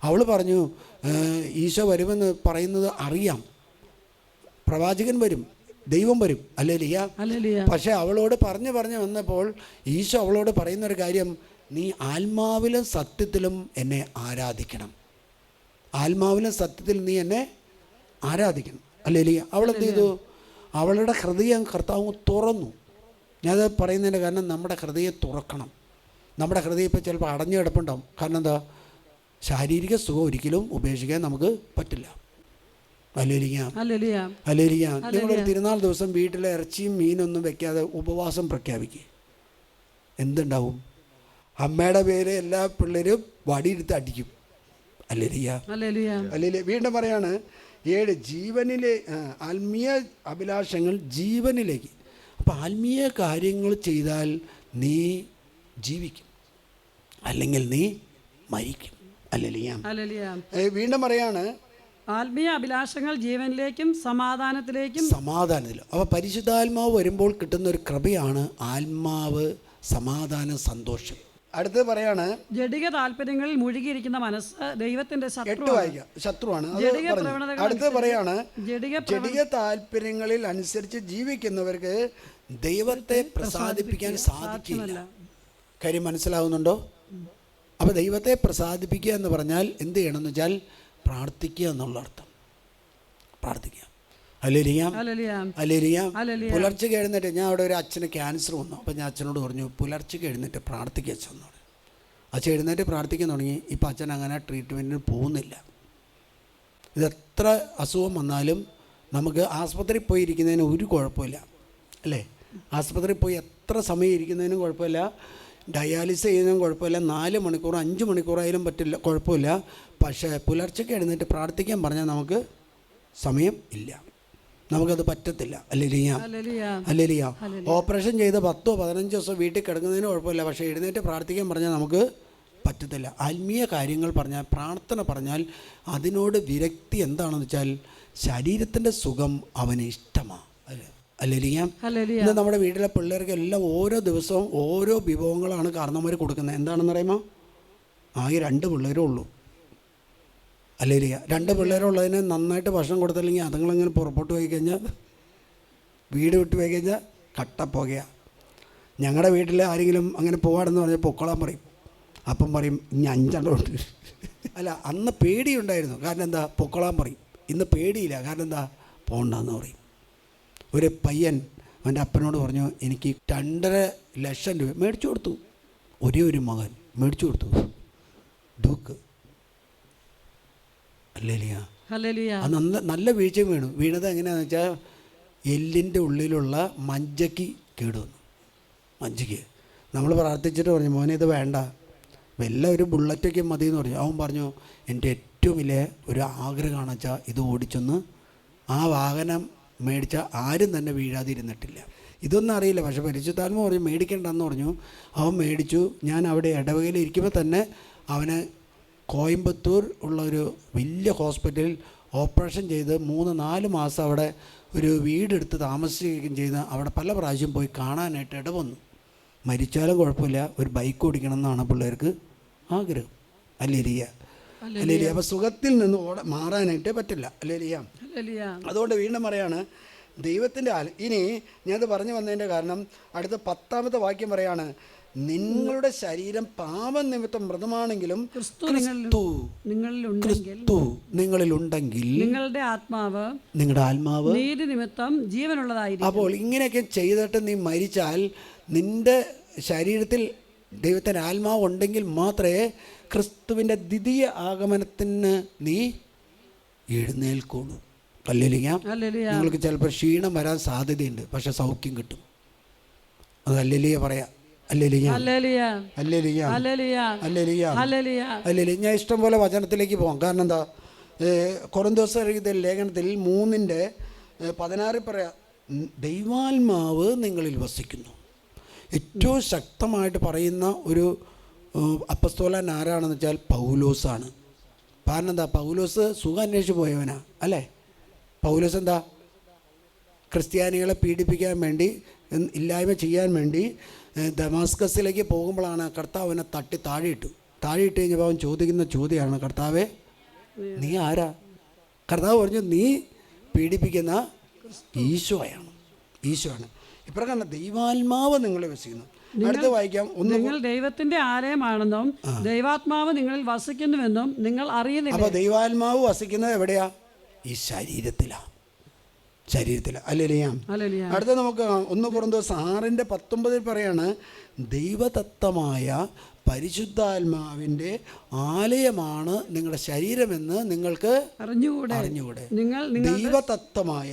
അവൾ പറഞ്ഞു, ഈശോ വരുമെന്ന് പറയുന്നത് അറിയാം, പ്രവാചകൻ വരും, ദൈവം വരും, അല്ലേലിയ. പക്ഷെ അവളോട് പറഞ്ഞു വന്നപ്പോൾ ഈശോ അവളോട് പറയുന്നൊരു കാര്യം, നീ ആത്മാവിലും സത്യത്തിലും എന്നെ ആരാധിക്കണം. ആത്മാവിലും സത്യത്തിലും നീ എന്നെ ആരാധിക്കണം, അല്ലേലിയ. അവളെന്ത് ചെയ്തു? അവളുടെ ഹൃദയം കർത്താവ് തുറന്നു. ഞാനത് പറയുന്നതിൻ്റെ കാരണം നമ്മുടെ ഹൃദയം തുറക്കണം. നമ്മുടെ ഹൃദയം ഇപ്പോൾ ചിലപ്പോൾ അടഞ്ഞു കിടപ്പുണ്ടാവും. കാരണം എന്താ? ശാരീരിക സുഖം ഒരിക്കലും ഉപേക്ഷിക്കാൻ നമുക്ക് പറ്റില്ല. അല്ലേലിയ. നിങ്ങളൊരു തിരുനാൾ ദിവസം വീട്ടിലെ ഇറച്ചിയും മീനൊന്നും വെക്കാതെ ഉപവാസം പ്രഖ്യാപിക്കുക. എന്തുണ്ടാവും? അമ്മയുടെ പേര് എല്ലാ പിള്ളേരും വടിയെടുത്ത് അടിക്കും. അല്ലേലിയ. വീണ്ടും പറയാണ് 7 ജീവനിലെ ആത്മീയ അഭിലാഷങ്ങൾ ജീവനിലേക്ക്. അപ്പോൾ ആത്മീയ കാര്യങ്ങൾ ചെയ്താൽ നീ ജീവിക്കും, അല്ലെങ്കിൽ നീ മരിക്കും. അല്ലേലിയ. വീണ്ടും പറയാണ്
ആത്മീയ അഭിലാഷങ്ങൾ ജീവനിലേക്കും സമാധാനത്തിലും.
അപ്പോൾ പരിശുദ്ധാത്മാവ് വരുമ്പോൾ കിട്ടുന്ന ഒരു കൃപയാണ് ആത്മാവ്, സമാധാനം, സന്തോഷം. അടുത്ത് പറയാണ്
ജഡിക താല്പര്യങ്ങളിൽ മുഴുകിയിരിക്കുന്ന മനസ്സ് ദൈവത്തിന്റെ
ശത്രുവാണ്. അടുത്ത് പറയാണ് ജഡിക താല്പര്യങ്ങളിൽ അനുസരിച്ച് ജീവിക്കുന്നവർക്ക് ദൈവത്തെ പ്രസാദിപ്പിക്കാൻ സാധിക്കില്ല. കാര്യം മനസ്സിലാവുന്നുണ്ടോ? അപ്പോൾ ദൈവത്തെ പ്രസാദിപ്പിക്കുക എന്ന് പറഞ്ഞാൽ എന്ത് ചെയ്യണമെന്ന് വെച്ചാൽ പ്രാർത്ഥിക്കുക എന്നുള്ള അർത്ഥം. പ്രാർത്ഥിക്കുക. പുലർച്ചയ്ക്ക് എഴുന്നേറ്റ്, ഞാൻ അവിടെ ഒരു അച്ഛന് ക്യാൻസർ വന്നു. അപ്പോൾ ഞാൻ അച്ഛനോട് പറഞ്ഞു, പുലർച്ചയ്ക്ക് എഴുന്നേറ്റ് പ്രാർത്ഥിക്കുക അച്ഛനോട്. അച്ഛൻ എഴുന്നേറ്റ് പ്രാർത്ഥിക്കാൻ തുടങ്ങി. ഇപ്പം അച്ഛൻ അങ്ങനെ ട്രീറ്റ്മെൻറ്റിന് പോകുന്നില്ല. ഇതെത്ര അസുഖം വന്നാലും നമുക്ക് ആസ്പത്രിയിൽ പോയി ഇരിക്കുന്നതിന് ഒരു കുഴപ്പമില്ല, അല്ലേ? ആസ്പത്രിയിൽ പോയി എത്ര സമയം ഇരിക്കുന്നതിനും കുഴപ്പമില്ല, ഡയാലിസിസ് ചെയ്യുന്നതിനും കുഴപ്പമില്ല, 4 മണിക്കൂർ 5 മണിക്കൂറായാലും കുഴപ്പമില്ല. പക്ഷേ പുലർച്ചയ്ക്ക് എഴുന്നേറ്റ് പ്രാർത്ഥിക്കാൻ പറഞ്ഞാൽ നമുക്ക് സമയം ഇല്ല, നമുക്കത് പറ്റത്തില്ല. അല്ലേലിയ. ഓപ്പറേഷൻ ചെയ്ത് 10-15 ദിവസം വീട്ടിൽ കിടക്കുന്നതിന് കുഴപ്പമില്ല, പക്ഷേ എഴുന്നേറ്റ് പ്രാർത്ഥിക്കാൻ പറഞ്ഞാൽ നമുക്ക് പറ്റത്തില്ല. ആത്മീയ കാര്യങ്ങൾ പറഞ്ഞാൽ, പ്രാർത്ഥന പറഞ്ഞാൽ അതിനോട് വിരക്തി എന്താണെന്ന് വെച്ചാൽ ശരീരത്തിൻ്റെ സുഖം അവന് ഇഷ്ടമാണ്. അല്ലേലിയ. ഇന്ന് നമ്മുടെ വീട്ടിലെ പിള്ളേർക്ക് എല്ലാം ഓരോ ദിവസവും ഓരോ വിഭവങ്ങളാണ് കാരണവന്മാർ കൊടുക്കുന്നത്. എന്താണെന്ന് പറയുമ്പോൾ ആകെ 2 പിള്ളേരേ ഉള്ളൂ. അല്ലേലിയ. 2 പിള്ളേരുള്ളതിന് നന്നായിട്ട് ഭക്ഷണം കൊടുത്തില്ലെങ്കിൽ അതുങ്ങളിങ്ങനെ പുറത്തോട്ട് പോയി കഴിഞ്ഞാൽ, വീട് വിട്ട് പോയി കഴിഞ്ഞാൽ കട്ടപ്പോകയാണ്. ഞങ്ങളുടെ വീട്ടിൽ ആരെങ്കിലും അങ്ങനെ പോകാമെന്ന് പറഞ്ഞാൽ പൊക്കോളാൻ പറയും. അപ്പം പറയും ഇനി 5 ഉണ്ട്. അല്ല, അന്ന് പേടിയുണ്ടായിരുന്നു. കാരണം എന്താ, പൊക്കോളാൻ പറയും. ഇന്ന് പേടിയില്ല. കാരണം എന്താ, പോണ്ടെന്ന് പറയും. ഒരു പയ്യൻ അവൻ്റെ അപ്പനോട് പറഞ്ഞു, എനിക്ക് 2.5 ലക്ഷം രൂപ മേടിച്ചു കൊടുത്തു. ഒരേ ഒരു മകൻ മേടിച്ചു കൊടുത്തു. ദൂക്ക് അല്ലേലിയ. അത് നല്ല വീഴ്ചയും വീണു. വീണത് എങ്ങനെയാണെന്ന് വെച്ചാൽ എല്ലിൻ്റെ ഉള്ളിലുള്ള മജ്ജയ്ക്ക് കേടുവന്നു. മജ്ജയ്ക്ക് നമ്മൾ പ്രാർത്ഥിച്ചിട്ട് പറഞ്ഞു, മോനെ ഇത് വേണ്ട, വല്ല ഒരു ബുള്ളറ്റൊക്കെ മതി എന്ന് പറഞ്ഞു. അവൻ പറഞ്ഞു, എൻ്റെ ഏറ്റവും വലിയ ഒരു ആഗ്രഹമാണെന്ന് വെച്ചാൽ ഇത് ഓടിച്ചൊന്ന് ആ വാഹനം മേടിച്ചാൽ ആരും തന്നെ വീഴാതിരുന്നിട്ടില്ല. ഇതൊന്നും അറിയില്ല. പക്ഷേ പരിശുദ്ധാത്മ പറഞ്ഞു മേടിക്കേണ്ടെന്ന് പറഞ്ഞു. അവൻ മേടിച്ചു. ഞാൻ അവിടെ ഇടവകയിൽ ഇരിക്കുമ്പോൾ തന്നെ അവന് കോയമ്പത്തൂർ ഉള്ളൊരു വലിയ ഹോസ്പിറ്റലിൽ ഓപ്പറേഷൻ ചെയ്ത് 3-4 മാസം അവിടെ ഒരു വീടെടുത്ത് താമസിക്കുകയും ചെയ്ത് അവിടെ പല പ്രാവശ്യം പോയി കാണാനായിട്ട് ഇടവന്നു. മരിച്ചാലും കുഴപ്പമില്ല, ഒരു ബൈക്ക് ഓടിക്കണം എന്നാണ് പിള്ളേർക്ക് ആഗ്രഹം. അല്ലേലിയ. അപ്പോൾ സുഖത്തിൽ നിന്ന് മാറാനായിട്ടേ പറ്റില്ല. അല്ലേലിയ. അതുകൊണ്ട് വീണ്ടും പറയാണ് ദൈവത്തിൻ്റെ ഇനി ഞാനത് പറഞ്ഞു വന്നതിൻ്റെ കാരണം അടുത്ത 10ാമത്തെ വാക്യം പറയാണ്, നിങ്ങളുടെ ശരീരം പാപനിമിത്തം മൃതമാണെങ്കിലും ക്രിസ്തു നിങ്ങളിലുണ്ടെങ്കിൽ നിങ്ങളുടെ ആത്മാവ്
നീതി നിമിത്തം ജീവനുള്ളതായിരിക്കും.
അപ്പോൾ ഇങ്ങനെയൊക്കെ ചെയ്തിട്ട് നീ മരിച്ചാൽ നിന്റെ ശരീരത്തിൽ ദൈവത്തിൻ്റെ ആത്മാവ് ഉണ്ടെങ്കിൽ മാത്രമേ ക്രിസ്തുവിൻ്റെ ദ്വിതീയ ആഗമനത്തിന് നീ എഴുന്നേൽക്കുള്ളൂ. അല്ലേലിയ. നിങ്ങൾക്ക് ചിലപ്പോൾ ക്ഷീണം വരാൻ സാധ്യതയുണ്ട്, പക്ഷെ സൗഖ്യം കിട്ടും. അത് അല്ലേലിയ പറയാം. അല്ലേലിയ. ഞാൻ ഇഷ്ടം പോലെ വചനത്തിലേക്ക് പോകാം. കാരണം എന്താ, കൊരിന്ത്യർ ലേഖനത്തിൽ 3:16 പറയാം, ദൈവാത്മാവ് നിങ്ങളിൽ വസിക്കുന്നു. ഏറ്റവും ശക്തമായിട്ട് പറയുന്ന ഒരു അപ്പസ്തോലൻ ആരാണെന്ന് വെച്ചാൽ പൗലോസാണ്. കാരണം എന്താ, പൗലോസ് സുഖം അന്വേഷിച്ച് പോയവനാ അല്ലേ. പൗലോസ് എന്താ, ക്രിസ്ത്യാനികളെ പീഡിപ്പിക്കാൻ വേണ്ടി, ഇല്ലായ്മ ചെയ്യാൻ വേണ്ടി ദമാസ്കസിലേക്ക് പോകുമ്പോഴാണ് കർത്താവിനെ തട്ടി താഴെയിട്ടു കഴിഞ്ഞപ്പോൾ അവൻ ചോദിക്കുന്ന ചോദ്യമാണ്, കർത്താവേ നീ ആരാ? കർത്താവ് പറഞ്ഞു, നീ പീഡിപ്പിക്കുന്ന ഈശോയാണ്. ഇപ്രകാരം ദൈവാത്മാവ് നിങ്ങളെ വസിക്കുന്നു. അടുത്ത് വായിക്കാം.
നിങ്ങൾ ദൈവത്തിന്റെ ആലയമാണെന്നും ദൈവാത്മാവ് നിങ്ങളിൽ വസിക്കുന്നുവെന്നും നിങ്ങൾ അറിയുന്നില്ല.
അപ്പോൾ ദൈവാത്മാവ് വസിക്കുന്നത് എവിടെയാ? ഈ ശരീരത്തിലാണ്. അല്ലേലിയാം. അടുത്ത നമുക്ക് 1 കൊരിന്ത്യർ 6:19 പറയാണ്, ദൈവദത്തമായ പരിശുദ്ധാത്മാവിൻ്റെ ആലയമാണ് നിങ്ങളുടെ ശരീരമെന്ന് നിങ്ങൾക്ക് അറിഞ്ഞുകൂടെ. ദൈവദത്തമായ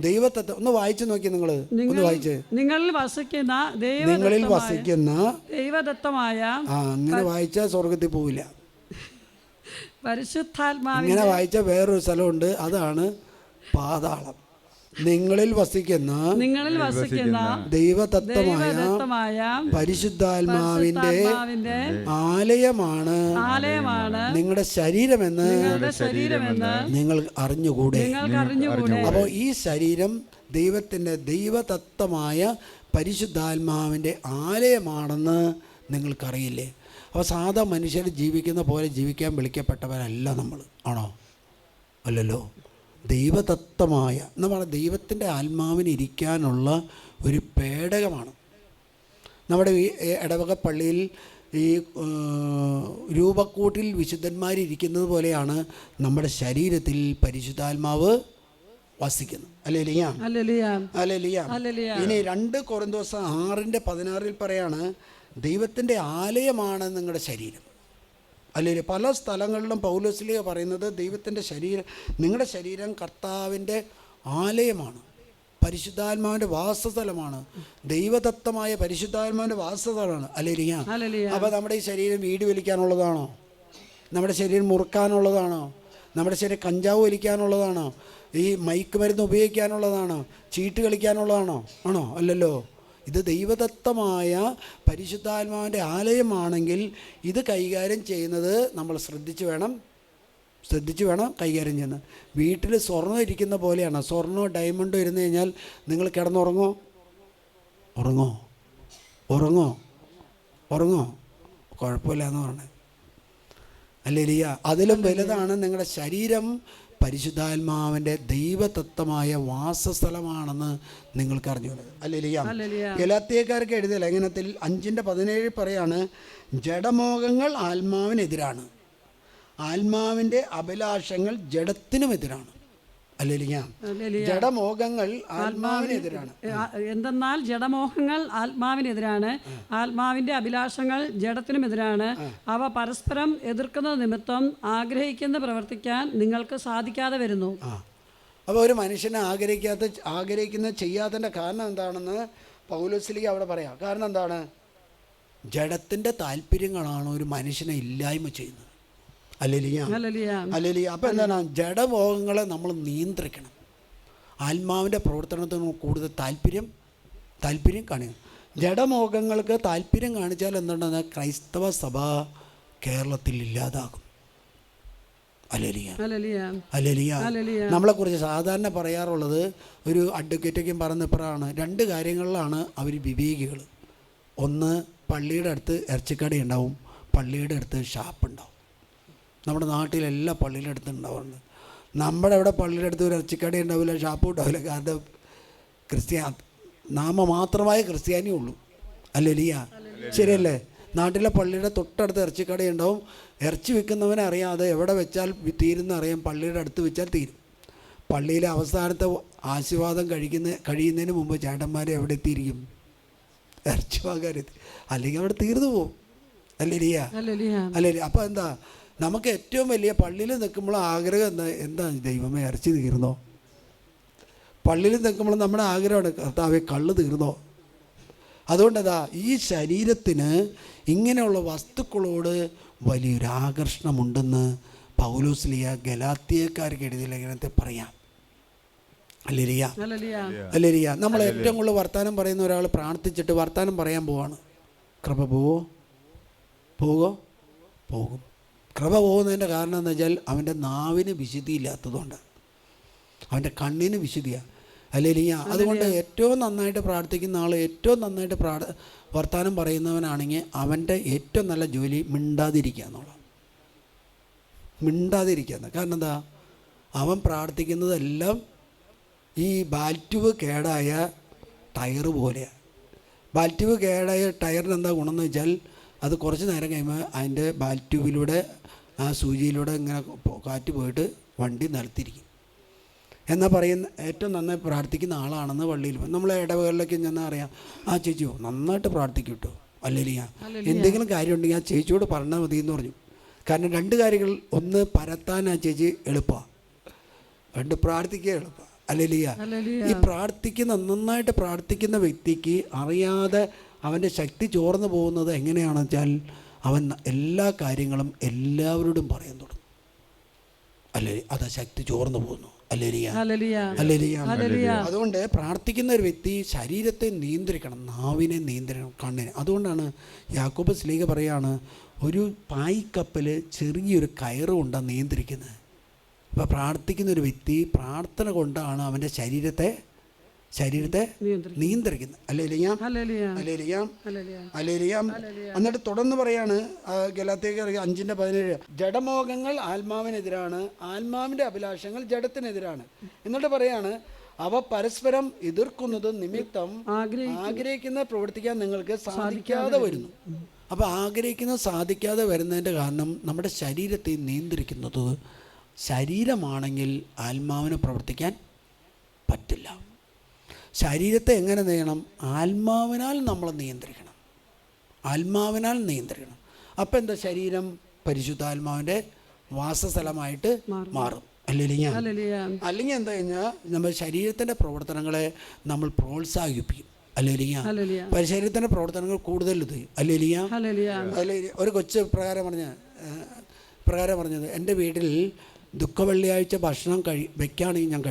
ദൈവതത്വം ഒന്ന് വായിച്ചു നോക്കി. ഒന്ന് വായിച്ച്, നിങ്ങളിൽ വസിക്കുന്ന
ദൈവദത്തമായ.
അങ്ങനെ വായിച്ചാൽ സ്വർഗത്തിൽ പോവില്ല.
പരിശുദ്ധാത്മാവ്
ഇങ്ങനെ വായിച്ച വേറൊരു സ്ഥലമുണ്ട്, അതാണ് പാതാളം. നിങ്ങളിൽ വസിക്കുന്ന ദൈവതത്വമായ പരിശുദ്ധാത്മാവിന്റെ ആലയമാണ് നിങ്ങളുടെ ശരീരമെന്ന് നിങ്ങൾ അറിഞ്ഞുകൂടെ. അപ്പോൾ ഈ ശരീരം ദൈവത്തിൻ്റെ ദൈവതത്വമായ പരിശുദ്ധാത്മാവിൻ്റെ ആലയമാണെന്ന് നിങ്ങൾക്കറിയില്ലേ? അപ്പോൾ സാധാ മനുഷ്യർ ജീവിക്കുന്ന പോലെ ജീവിക്കാൻ വിളിക്കപ്പെട്ടവരല്ല നമ്മൾ. ആണോ? അല്ലല്ലോ. ദൈവതത്വമായ എന്ന് പറഞ്ഞാൽ ദൈവത്തിൻ്റെ ആത്മാവിന് ഇരിക്കാനുള്ള ഒരു പേടകമാണ്. നമ്മുടെ ഈ ഇടവക പള്ളിയിൽ ഈ രൂപക്കൂട്ടിൽ വിശുദ്ധന്മാരിരിക്കുന്നത് പോലെയാണ് നമ്മുടെ ശരീരത്തിൽ പരിശുദ്ധാത്മാവ് വസിക്കുന്നത്. അല്ലേലിയ. ഇനി 2 കൊരിന്ത്യർ 6:16 പറയാണ്, ദൈവത്തിൻ്റെ ആലയമാണ് നിങ്ങളുടെ ശരീരം. അല്ലെങ്കിൽ പല സ്ഥലങ്ങളിലും പൗലോസിലേ പറയുന്നത് ദൈവത്തിൻ്റെ ശരീരം, നിങ്ങളുടെ ശരീരം കർത്താവിൻ്റെ ആലയമാണ്, പരിശുദ്ധാത്മാവിൻ്റെ വാസസ്ഥലമാണ്, ദൈവദത്തമായ പരിശുദ്ധാത്മാവിൻ്റെ വാസസ്ഥലമാണ്. അല്ലേലിയ. അപ്പോൾ നമ്മുടെ ഈ ശരീരം വീട് വലിക്കാനുള്ളതാണോ? നമ്മുടെ ശരീരം മുറുക്കാനുള്ളതാണോ? നമ്മുടെ ശരീരം കഞ്ചാവ് വലിക്കാനുള്ളതാണോ? ഈ മയക്ക് മരുന്ന് ഉപയോഗിക്കാനുള്ളതാണോ? ചീട്ട് കളിക്കാനുള്ളതാണോ? ആണോ? അല്ലല്ലോ. ഇത് ദൈവദത്തമായ പരിശുദ്ധാത്മാവിൻ്റെ ആലയമാണെങ്കിൽ ഇത് കൈകാര്യം ചെയ്യുന്നത് നമ്മൾ ശ്രദ്ധിച്ച് വേണം കൈകാര്യം ചെയ്യുന്നത്. വീട്ടിൽ സ്വർണ്ണം ഇരിക്കുന്ന പോലെയാണ്. സ്വർണ്ണമോ ഡയമണ്ടോ ഇരുന്ന് കഴിഞ്ഞാൽ നിങ്ങൾ കിടന്നുറങ്ങോ? കുഴപ്പമില്ല എന്ന് പറഞ്ഞത്. അല്ലേലിയ. അതിലും വലുതാണ് നിങ്ങളുടെ ശരീരം പരിശുദ്ധാത്മാവിൻ്റെ ദൈവതത്വമായ വാസസ്ഥലമാണെന്ന് നിങ്ങൾക്ക് അറിഞ്ഞുകൂടെ. അല്ലേലിയ. ഗലാത്യക്കാർക്ക് എഴുതിയ ലേഖനത്തിൽ 5:17 പറയാണ്, ജഡമോഹങ്ങൾ ആത്മാവിനെതിരാണ്. ആത്മാവിൻ്റെ അഭിലാഷങ്ങൾ ജഡത്തിനുമെതിരാണ്.
ഹല്ലേലൂയ.
ജഡമോഹങ്ങൾ ആത്മാവിനെതിരാണ്.
എന്തെന്നാൽ ജഡമോഹങ്ങൾ ആത്മാവിനെതിരാണ്, ആത്മാവിന്റെ അഭിലാഷങ്ങൾ ജഡത്തിനുമെതിരാണ്. അവ പരസ്പരം എതിർക്കുന്ന നിമിത്തം ആഗ്രഹിക്കുന്ന പ്രവർത്തിക്കാൻ നിങ്ങൾക്ക് സാധിക്കാതെ വരുന്നു.
അപ്പോൾ ഒരു മനുഷ്യനെ ആഗ്രഹിക്കുന്ന ചെയ്യാത്തതിൻ്റെ കാരണം എന്താണെന്ന് പൗലോസ്ലീഹ അവിടെ പറയാം. കാരണം എന്താണ്? ജഡത്തിൻ്റെ താല്പര്യങ്ങളാണ് ഒരു മനുഷ്യനെ ഇല്ലായ്മ ചെയ്യുന്നത്. ഹല്ലേലൂയ. അപ്പോൾ എന്താണ്? ജഡമോഹങ്ങളെ നമ്മൾ നിയന്ത്രിക്കണം. ആത്മാവിൻ്റെ പ്രവർത്തനത്തിന് കൂടുതൽ താല്പര്യം കാണിക്കണം. ജഡമോഹങ്ങൾക്ക് താല്പര്യം കാണിച്ചാൽ എന്തുണ്ടെന്ന് ക്രൈസ്തവ സഭ കേരളത്തിൽ ഇല്ലാതാകും. ഹല്ലേലൂയ. നമ്മളെക്കുറിച്ച് സാധാരണ പറയാറുള്ളത്, ഒരു അഡ്വക്കേറ്റൊക്കെയും പറഞ്ഞപ്പോഴാണ്, രണ്ട് കാര്യങ്ങളിലാണ് അവർ വിവേകികൾ. ഒന്ന്, പള്ളിയുടെ അടുത്ത് ഇറച്ചിക്കട ഉണ്ടാവും, പള്ളിയുടെ അടുത്ത് ഷാപ്പ് ഉണ്ടാവും. നമ്മുടെ നാട്ടിലെല്ലാ പള്ളിയുടെ അടുത്ത് ഉണ്ടാവുന്നുണ്ട്. നമ്മുടെ ഇവിടെ പള്ളിയുടെ അടുത്ത് ഒരു ഇറച്ചിക്കട ഉണ്ടാവില്ല, ഷാപ്പും ഉണ്ടാവില്ല. കാരണം നാമമാത്രമായ ക്രിസ്ത്യാനിയേ ഉള്ളൂ. ഹല്ലേലൂയ. ശരിയല്ലേ? നാട്ടിലെ പള്ളിയുടെ തൊട്ടടുത്ത് ഇറച്ചിക്കട ഉണ്ടാവും. ഇറച്ചി വിൽക്കുന്നവനെ അറിയാതെ എവിടെ വെച്ചാൽ തീരുന്ന അറിയാം, പള്ളിയുടെ അടുത്ത് വെച്ചാൽ തീരും. പള്ളിയിലെ അവസാനത്തെ ആശീർവാദം കഴിയുന്നതിന് മുമ്പ് ചേട്ടന്മാരെ എവിടെ എത്തിയിരിക്കും? ഇറച്ചി വാങ്ങാനെത്തി, അല്ലെങ്കിൽ അവിടെ തീർന്നു പോകും. ഹല്ലേലൂയ. അപ്പോൾ എന്താ, നമുക്ക് ഏറ്റവും വലിയ പള്ളിയിൽ നിൽക്കുമ്പോൾ ആഗ്രഹം എന്താ? ദൈവമേ, ഇറച്ചി തീർന്നോ? പള്ളിയിൽ നിൽക്കുമ്പോൾ നമ്മുടെ ആഗ്രഹമാണ്, കർത്താവേ, കള്ള് തീർന്നോ? അതുകൊണ്ടതാ ഈ ശരീരത്തിന് ഇങ്ങനെയുള്ള വസ്തുക്കളോട് വലിയൊരു ആകർഷണമുണ്ടെന്ന് പൗലോസ്ലീഹ ഗലാത്യക്കാർക്ക് എഴുതിയ ലേഖനത്തിൽ പറയാം. ഹല്ലേലൂയ. നമ്മൾ ഏറ്റവും കൂടുതൽ വർത്താനം പറയുന്ന ഒരാൾ പ്രാർത്ഥിച്ചിട്ട് വർത്താനം പറയാൻ പോവാണ്. കൃപ പോകും. കൃപ പോകുന്നതിൻ്റെ കാരണം എന്ന് വെച്ചാൽ അവൻ്റെ നാവിന് വിശുദ്ധിയില്ലാത്തതുകൊണ്ട്, അവൻ്റെ കണ്ണിന് വിശുദ്ധിയാണ്. ഹല്ലേലൂയ. അതുകൊണ്ട് ഏറ്റവും നന്നായിട്ട് പ്രാർത്ഥിക്കുന്ന ആൾ, ഏറ്റവും നന്നായിട്ട് വർത്താനം പറയുന്നവനാണെങ്കിൽ അവൻ്റെ ഏറ്റവും നല്ല ജോലി മിണ്ടാതിരിക്കുക എന്നുള്ളത്. കാരണം എന്താ? അവൻ പ്രാർത്ഥിക്കുന്നതെല്ലാം ഈ ബാൽറ്റ്യൂബ് കേടായ ടയർ പോലെയാണ്. ബാൽറ്റ്യൂബ് കേടായ ടയറിന് എന്താ ഗുണമെന്ന് വെച്ചാൽ, അത് കുറച്ച് നേരം കഴിയുമ്പോൾ അതിൻ്റെ ബാൽറ്റ്യൂബിലൂടെ, ആ സൂചിയിലൂടെ ഇങ്ങനെ കാറ്റ് പോയിട്ട് വണ്ടി നിലത്തിരിക്കും. എന്നാൽ പറയുന്ന ഏറ്റവും നന്നായി പ്രാർത്ഥിക്കുന്ന ആളാണെന്ന് പള്ളിയിൽ നമ്മളെ ഇടവകളിലൊക്കെ ചെന്നാൽ അറിയാം, ആ ചേച്ചിയോ നന്നായിട്ട് പ്രാർത്ഥിക്കും കേട്ടോ. ഹല്ലേലൂയ. എന്തെങ്കിലും കാര്യം ഉണ്ടെങ്കിൽ ആ ചേച്ചിയോട് പറഞ്ഞാൽ മതി എന്ന് പറഞ്ഞു. കാരണം രണ്ട് കാര്യങ്ങൾ, ഒന്ന് പരത്താൻ ആ ചേച്ചി എളുപ്പമാണ്, രണ്ട് പ്രാർത്ഥിക്കുക എളുപ്പമാണ്. ഹല്ലേലൂയ. ഈ നന്നായിട്ട് പ്രാർത്ഥിക്കുന്ന വ്യക്തിക്ക് അറിയാതെ അവൻ്റെ ശക്തി ചോർന്നു പോകുന്നത് എങ്ങനെയാണെന്ന് വെച്ചാൽ, അവൻ എല്ലാ കാര്യങ്ങളും എല്ലാവരോടും പറയാൻ തുടങ്ങും. അല്ലേ? അതാ ശക്തി ചോർന്നു പോകുന്നു. അതുകൊണ്ട് പ്രാർത്ഥിക്കുന്ന ഒരു വ്യക്തി ശരീരത്തെ നിയന്ത്രിക്കണം, നാവിനെ നിയന്ത്രിക്കണം, കണ്ണിനെ. അതുകൊണ്ടാണ് യാക്കോബ് ശ്ലീഹ പറയാണ്, ഒരു പായ്ക്കപ്പൽ ചെറിയൊരു കയറ് കൊണ്ടാണ് നിയന്ത്രിക്കുന്നത്. അപ്പോൾ പ്രാർത്ഥിക്കുന്ന ഒരു വ്യക്തി പ്രാർത്ഥന കൊണ്ടാണ് അവൻ്റെ ശരീരത്തെ നിയന്ത്രിക്കുന്നത്. എന്നിട്ട് തുടർന്ന് പറയാണ് ഗലാത്യർ 5:17, ജഡമോഹങ്ങൾ ആത്മാവിനെതിരാണ്, ആത്മാവിൻ്റെ അഭിലാഷങ്ങൾ ജഡത്തിനെതിരാണ്. എന്നിട്ട് പറയാണ്, അവ പരസ്പരം എതിർക്കുന്നത് നിമിത്തം ആഗ്രഹിക്കുന്ന പ്രവർത്തിക്കാൻ നിങ്ങൾക്ക് സാധിക്കാതെ വരുന്നു. അപ്പോൾ സാധിക്കാതെ വരുന്നതിൻ്റെ കാരണം നമ്മുടെ ശരീരത്തെ നിയന്ത്രിക്കുന്നത് ശരീരമാണെങ്കിൽ ആത്മാവിനെ പ്രവർത്തിക്കാൻ പറ്റില്ല. ശരീരത്തെ എങ്ങനെ ചെയ്യണം? ആത്മാവിനാൽ നമ്മൾ നിയന്ത്രിക്കണം. അപ്പം എന്താ? ശരീരം പരിശുദ്ധാത്മാവിൻ്റെ വാസസ്ഥലമായിട്ട് മാറും. അല്ലെങ്കിൽ എന്താ കഴിഞ്ഞാൽ നമ്മൾ ശരീരത്തിൻ്റെ പ്രവർത്തനങ്ങളെ നമ്മൾ പ്രോത്സാഹിപ്പിക്കും. ശരീരത്തിൻ്റെ പ്രവർത്തനങ്ങൾ കൂടുതൽ ഇത്. ഒരു കൊച്ചു പ്രകാരം പറഞ്ഞത്, എൻ്റെ വീട്ടിൽ ദുഃഖവെള്ളിയാഴ്ച ഭക്ഷണം വെക്കുകയാണെങ്കിൽ ഞാൻ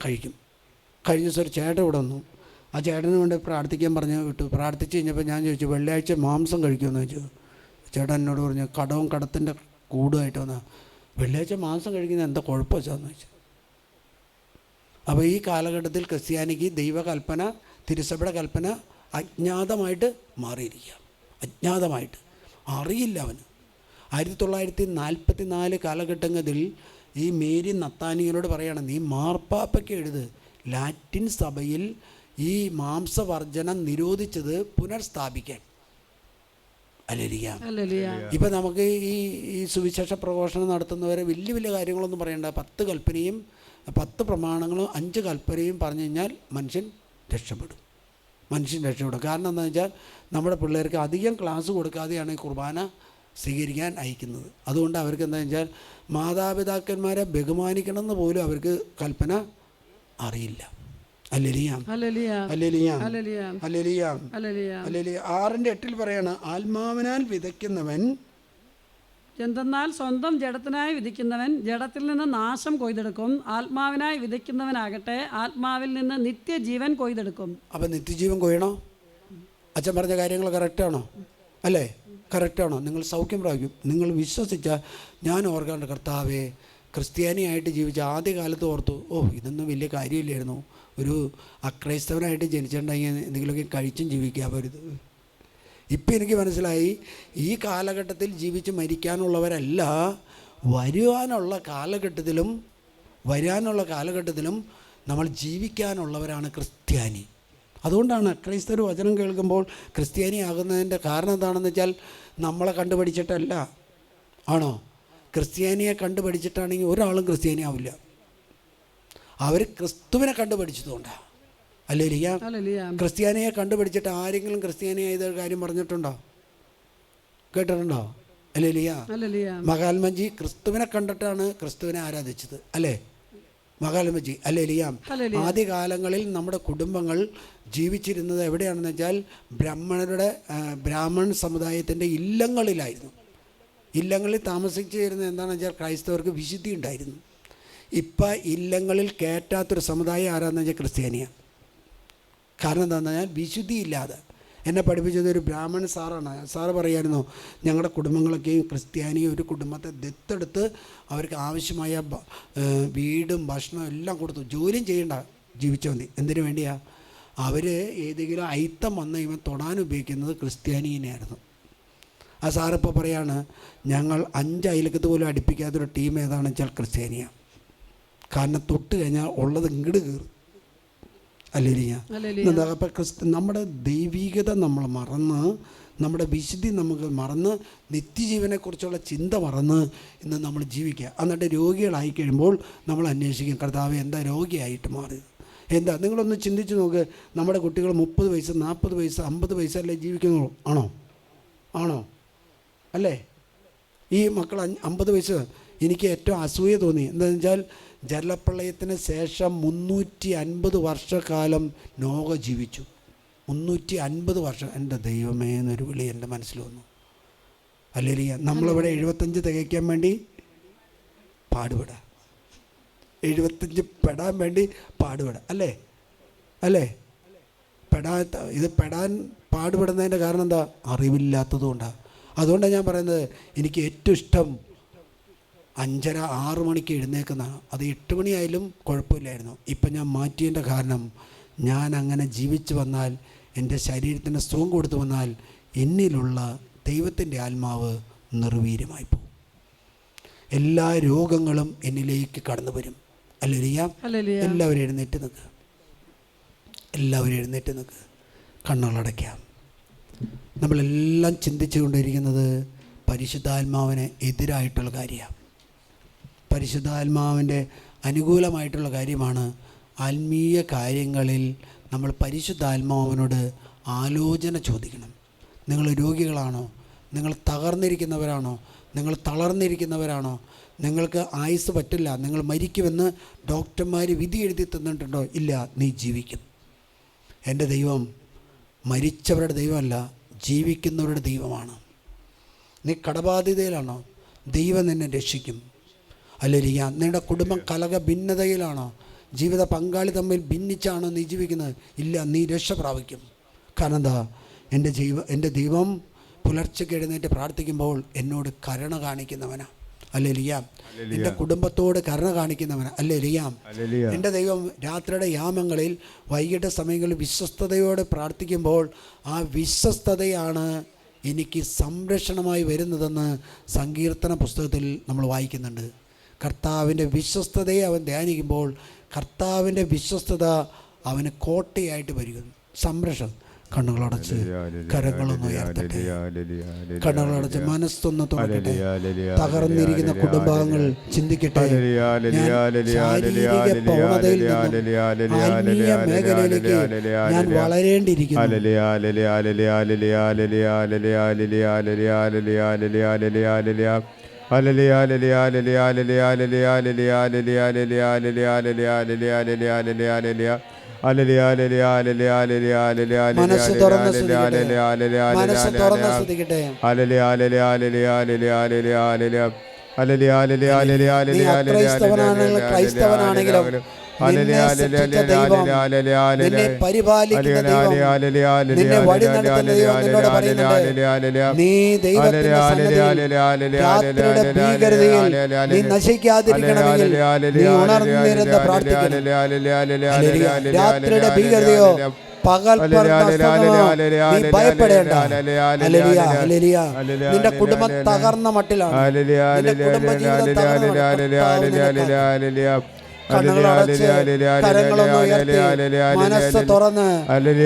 കഴിക്കും. കഴിഞ്ഞ ദിവസം ഒരു ചേട്ടൻ ഇവിടെ വന്നു. ആ ചേട്ടന് വേണ്ടി പ്രാർത്ഥിക്കാൻ വിട്ടു. പ്രാർത്ഥിച്ച് കഴിഞ്ഞപ്പോൾ ഞാൻ ചോദിച്ചു, വെള്ളിയാഴ്ച മാംസം കഴിക്കുമെന്ന് ചോദിച്ചു. ചേട്ടൻ എന്നോട് പറഞ്ഞു, കടത്തിൻ്റെ കൂടുമായിട്ട് വന്നാൽ വെള്ളിയാഴ്ച മാംസം കഴിക്കുന്നത് എന്താ കുഴപ്പമെന്ന് ചോദിച്ചു. അപ്പോൾ ഈ കാലഘട്ടത്തിൽ ക്രിസ്ത്യാനിക്ക് ദൈവകൽപ്പന, തിരുസഭയുടെ കൽപ്പന അജ്ഞാതമായിട്ട് മാറിയിരിക്കുക. അറിയില്ല അവന്. 1944 കാലഘട്ടങ്ങളിൽ ഈ മേരി നത്താനിയലോട് പറയണം, നീ മാർപ്പാപ്പയ്ക്ക് എഴുത്, ലാറ്റിൻ സഭയിൽ ഈ മാംസവർജനം നിരോധിച്ചത് പുനർസ്ഥാപിക്കാൻ. ഹല്ലേലൂയ.
ഹല്ലേലൂയ.
ഇപ്പം നമുക്ക് ഈ സുവിശേഷ പ്രഘോഷണം നടത്തുന്നവരെ വലിയ വലിയ കാര്യങ്ങളൊന്നും പറയണ്ട. 10 കൽപ്പനയും 10 പ്രമാണങ്ങളും 5 കൽപ്പനയും പറഞ്ഞു കഴിഞ്ഞാൽ മനുഷ്യൻ രക്ഷപ്പെടും. കാരണം എന്താണെന്ന് വെച്ചാൽ നമ്മുടെ പിള്ളേർക്ക് അധികം ക്ലാസ് കൊടുക്കാതെയാണ് ഈ കുർബാന സ്വീകരിക്കാൻ അയക്കുന്നത്. അതുകൊണ്ട് അവർക്ക് എന്താണെന്ന് വെച്ചാൽ മാതാപിതാക്കന്മാരെ ബഹുമാനിക്കണമെന്ന് പോലും അവർക്ക് കൽപ്പന അറിയില്ല. Hallelujah.
Hallelujah.
Hallelujah.
Hallelujah.
Hallelujah.
Hallelujah.
Hallelujah. 6:8 പറയാണ്, ആത്മാവിനാൽ വിതയ്ക്കുന്നവൻ
എന്തെന്നാൽ സ്വന്തം ജഡത്തിനായി വിധിക്കുന്നവൻ ജഡത്തിൽ നിന്ന് നാശം കൊയ്തെടുക്കും, ആത്മാവിനായി വിധിക്കുന്നവനാകട്ടെ ആത്മാവിൽ നിന്ന് നിത്യജീവൻ കൊയ്തെടുക്കും.
അപ്പം നിത്യജീവൻ കൊയ്യണോ? അച്ഛൻ പറഞ്ഞ കാര്യങ്ങൾ കറക്റ്റാണോ? അല്ലേ? കറക്റ്റാണോ? നിങ്ങൾ സൗഖ്യം പ്രാപിക്കും. നിങ്ങൾ വിശ്വസിച്ചാൽ. ഞാൻ ഓർക്കാണ്ട്, കർത്താവേ, ക്രിസ്ത്യാനിയായിട്ട് ജീവിച്ച ആദ്യകാലത്ത് ഓർത്തു, ഇതൊന്നും വലിയ കാര്യമില്ലായിരുന്നു, ഒരു അക്രൈസ്തവനായിട്ട് ജനിച്ചിട്ടുണ്ടെങ്കിൽ എന്തെങ്കിലുമൊക്കെ കഴിച്ചും ജീവിക്കാവരുത്. ഇപ്പം എനിക്ക് മനസ്സിലായി, ഈ കാലഘട്ടത്തിൽ ജീവിച്ച് മരിക്കാനുള്ളവരല്ല, വരാനുള്ള കാലഘട്ടത്തിലും നമ്മൾ ജീവിക്കാനുള്ളവരാണ് ക്രിസ്ത്യാനി. അതുകൊണ്ടാണ് അക്രൈസ്തവർ വചനം കേൾക്കുമ്പോൾ ക്രിസ്ത്യാനി ആകുന്നതിൻ്റെ കാരണം എന്താണെന്ന് വെച്ചാൽ നമ്മളെ കണ്ടുപഠിച്ചിട്ടല്ല. ആണോ? ക്രിസ്ത്യാനിയെ കണ്ടുപഠിച്ചിട്ടാണെങ്കിൽ ഒരാളും ക്രിസ്ത്യാനി ആവില്ല. അവർ ക്രിസ്തുവിനെ കണ്ടുപഠിച്ചതുകൊണ്ടാണ്. ഹല്ലേലൂയ. ക്രിസ്ത്യാനിയെ കണ്ടുപിടിച്ചിട്ട് ആരെങ്കിലും ക്രിസ്ത്യാനിയായത് കാര്യം പറഞ്ഞിട്ടുണ്ടോ? കേട്ടിട്ടുണ്ടോ? ഹല്ലേലൂയ. മഹാത്മജി ക്രിസ്തുവിനെ കണ്ടിട്ടാണ് ക്രിസ്തുവിനെ ആരാധിച്ചത്, അല്ലേ? മഹാത്മജി. ഹല്ലേലൂയ. ആദ്യകാലങ്ങളിൽ നമ്മുടെ കുടുംബങ്ങൾ ജീവിച്ചിരുന്നത് എവിടെയാണെന്ന് വെച്ചാൽ ബ്രാഹ്മൺ സമുദായത്തിൻ്റെ ഇല്ലങ്ങളിലായിരുന്നു. ഇല്ലങ്ങളിൽ താമസിച്ചിരുന്നത് എന്താണെന്ന് വെച്ചാൽ ക്രൈസ്തവർക്ക് വിശുദ്ധി ഉണ്ടായിരുന്നു. ഇപ്പം ഇല്ലങ്ങളിൽ കയറ്റാത്തൊരു സമുദായം ആരാന്ന് വെച്ചാൽ ക്രിസ്ത്യാനിയാണ്. കാരണം എന്താണെന്ന് പറഞ്ഞാൽ വിശുദ്ധിയില്ലാതെ. എന്നെ പഠിപ്പിച്ചത് ഒരു ബ്രാഹ്മണ സാറാണ്. സാറ് പറയായിരുന്നു, ഞങ്ങളുടെ കുടുംബങ്ങളൊക്കെയും ക്രിസ്ത്യാനി ഒരു കുടുംബത്തെ ദത്തെടുത്ത് അവർക്ക് ആവശ്യമായ വീടും ഭക്ഷണവും എല്ലാം കൊടുത്തു. ജോലിയും ചെയ്യണ്ട, ജീവിച്ചാൽ മതി. എന്തിനു വേണ്ടിയാണ്? അവർ ഏതെങ്കിലും അയിത്തം വന്ന് ഇവൻ തൊടാൻ ഉപയോഗിക്കുന്നത് ക്രിസ്ത്യാനിനെയായിരുന്നു. ആ സാറിപ്പോൾ പറയാണ്, ഞങ്ങൾ 5 അയലക്കത്ത് പോലും അടുപ്പിക്കാത്തൊരു ടീം ഏതാണെന്ന് വെച്ചാൽ ക്രിസ്ത്യാനിയാണ്. കാരണം തൊട്ട് കഴിഞ്ഞാൽ ഉള്ളത് ഇങ്ങോട്ട് കയറും. ഹല്ലേലൂയ. എന്താ? അപ്പം നമ്മുടെ ദൈവികത നമ്മൾ മറന്ന്, നമ്മുടെ വിശുദ്ധി നമുക്ക് മറന്ന്, നിത്യജീവനെക്കുറിച്ചുള്ള ചിന്ത മറന്ന് ഇന്ന് നമ്മൾ ജീവിക്കുക. എന്നിട്ട് രോഗികളായി കഴിയുമ്പോൾ നമ്മൾ അന്വേഷിക്കും, കർത്താവ് എന്താ രോഗിയായിട്ട് മാറിയത്? എന്താ? നിങ്ങളൊന്ന് ചിന്തിച്ച് നോക്ക്. നമ്മുടെ കുട്ടികൾ 30 വയസ്സ് 40 വയസ്സ് 50 വയസ്സല്ലേ ജീവിക്കുന്നു? ആണോ? അല്ലേ? ഈ മക്കൾ 50 വയസ്സ് എനിക്ക് ഏറ്റവും അസൂയ തോന്നി. എന്താണെന്ന് വെച്ചാൽ ജലപ്രളയത്തിന് ശേഷം 350 വർഷക്കാലം നോഹ ജീവിച്ചു. 350 വർഷം. എൻ്റെ ദൈവമേ എന്നൊരു വിളി എൻ്റെ മനസ്സിൽ വന്നു. ഹല്ലേലൂയ. നമ്മളിവിടെ 75 തികയ്ക്കാൻ വേണ്ടി പാടുപെടാം, 75 പെടാൻ വേണ്ടി പാടുപെടാം, അല്ലേ? പെടാൻ പാടുപെടുന്നതിൻ്റെ കാരണം എന്താ? അറിവില്ലാത്തത് കൊണ്ടാണ്. അതുകൊണ്ടാണ് ഞാൻ പറയുന്നത്, എനിക്ക് ഏറ്റവും ഇഷ്ടം 5:30-6 മണിക്ക് എഴുന്നേൽക്കുന്നതാണ്. അത് 8 മണിയായാലും കുഴപ്പമില്ലായിരുന്നു. ഇപ്പം ഞാൻ മാറ്റിയതിൻ്റെ കാരണം, ഞാൻ അങ്ങനെ ജീവിച്ചു വന്നാൽ, എൻ്റെ ശരീരത്തിന് സുഖം കൊടുത്തു വന്നാൽ, എന്നിലുള്ള ദൈവത്തിൻ്റെ ആത്മാവ് നിർവീര്യമായി പോകും. എല്ലാ രോഗങ്ങളും എന്നിലേക്ക് കടന്നു വരും. ഹല്ലേലൂയ. എല്ലാവരും എഴുന്നേറ്റ് നിൽക്കുക. കണ്ണുകളടയ്ക്കാം. നമ്മളെല്ലാം ചിന്തിച്ചു കൊണ്ടിരിക്കുന്നത് പരിശുദ്ധാത്മാവിന് എതിരായിട്ടുള്ള കാര്യമാണ്. പരിശുദ്ധാത്മാവിൻ്റെ അനുകൂലമായിട്ടുള്ള കാര്യമാണ്. ആത്മീയ കാര്യങ്ങളിൽ നമ്മൾ പരിശുദ്ധാത്മാവിനോട് ആലോചന ചോദിക്കണം. നിങ്ങൾ രോഗികളാണോ? നിങ്ങൾ തകർന്നിരിക്കുന്നവരാണോ? നിങ്ങൾ തളർന്നിരിക്കുന്നവരാണോ? നിങ്ങൾക്ക് ആയുസ് പറ്റില്ല, നിങ്ങൾ മരിക്കുമെന്ന് ഡോക്ടർമാർ വിധി എഴുതി തന്നിട്ടുണ്ടോ? ഇല്ല, നീ ജീവിക്കും. എൻ്റെ ദൈവം മരിച്ചവരുടെ ദൈവമല്ല, ജീവിക്കുന്നവരുടെ ദൈവമാണ്. നീ കടബാധിതയിലാണോ? ദൈവം നിന്നെ രക്ഷിക്കും. ഹല്ലേലൂയ. നിങ്ങളുടെ കുടുംബം കലഹ ഭിന്നതയിലാണോ? ജീവിത പങ്കാളി തമ്മിൽ ഭിന്നിച്ചാണോ നീ ജീവിക്കുന്നത്? ഇല്ല, നീ രക്ഷ പ്രാപിക്കും. കാരണം എന്താ? എൻ്റെ ദൈവം പുലർച്ചയ്ക്ക് എഴുന്നേറ്റ് പ്രാർത്ഥിക്കുമ്പോൾ എന്നോട് കരുണ കാണിക്കുന്നവനാണ്. ഹല്ലേലൂയ. എൻ്റെ കുടുംബത്തോട് കരുണ കാണിക്കുന്നവനാണ്. ഹല്ലേലൂയ. എൻ്റെ ദൈവം രാത്രിയുടെ യാമങ്ങളിൽ വൈകിട്ട് സമയങ്ങളിൽ വിശ്വസ്തയോടെ പ്രാർത്ഥിക്കുമ്പോൾ ആ വിശ്വസ്തതയാണ് എനിക്ക് സംരക്ഷണമായി വരുന്നതെന്ന് സങ്കീർത്തന പുസ്തകത്തിൽ നമ്മൾ വായിക്കുന്നുണ്ട്. കർത്താവിൻ്റെ വിശ്വസ്തതയെ അവൻ ധ്യാനിക്കുമ്പോൾ കർത്താവിൻ്റെ വിശ്വസ്തത അവന് കോട്ടയായിട്ട് വരികയും സംരക്ഷണം. കണ്ണുകളടച്ച് കരങ്ങളൊന്ന് ഉയർത്തട്ടെ. കണ്ണുകളടച്ച് മനസ്സൊന്ന് തുറക്കട്ടെ. തകർന്നിരിക്കുന്ന കുടുംബാംഗങ്ങൾ ചിന്തിക്കട്ടെ. ശാരീരിക പ്രവണതയിൽ നിന്നും ആത്മീയ മേഖലയിലേക്ക് ഞാൻ വളരേണ്ടിയിരിക്കുന്നു. മനസ്സ് തുറന്ന് ശ്രദ്ധിക്കട്ടെ. നീ ക്രൈസ്തവനാണെങ്കിലും നിന്നെ സൃഷ്ടിച്ച ദൈവം, നിന്നെ പരിപാലിക്കുന്ന ദൈവം, നിന്നെ വഴി നടത്തുന്ന ദൈവം നിന്നോട് പറയുന്നുണ്ട്, നീ ദൈവത്തിന്റെ സന്നിധിയിൽ രാത്രിയുടെ ഭീകരതയിൽ നീ നശിക്കാതിരിക്കണമെങ്കിൽ നീ ഉണർന്നിരുന്ന് പ്രാർത്ഥിക്കണം. രാത്രിയുടെ ഭീകരതയോ പകൽ നീ ഭയപ്പെടേണ്ട. Hallelujah, hallelujah. നിന്റെ കുടുംബം തകർന്ന മട്ടിലാണ്. നിന്റെ കുടുംബജീവിതം തകർന്ന മട്ടിലാണ്. കണ്ണുകളടച്ച് കരങ്ങളൊന്ന് ഉയർത്തി മനസ്സ് തുറന്ന് നീ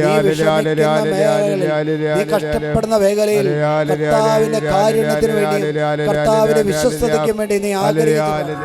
കഷ്ടപ്പെടുന്ന മേഖലയിൽ കർത്താവിന്റെ കാരുണ്യത്തിന് വേണ്ടി, കർത്താവിന്റെ വിശ്വസ്തതയ്ക്കും വേണ്ടി നീ ആഗ്രഹിക്കുന്നു.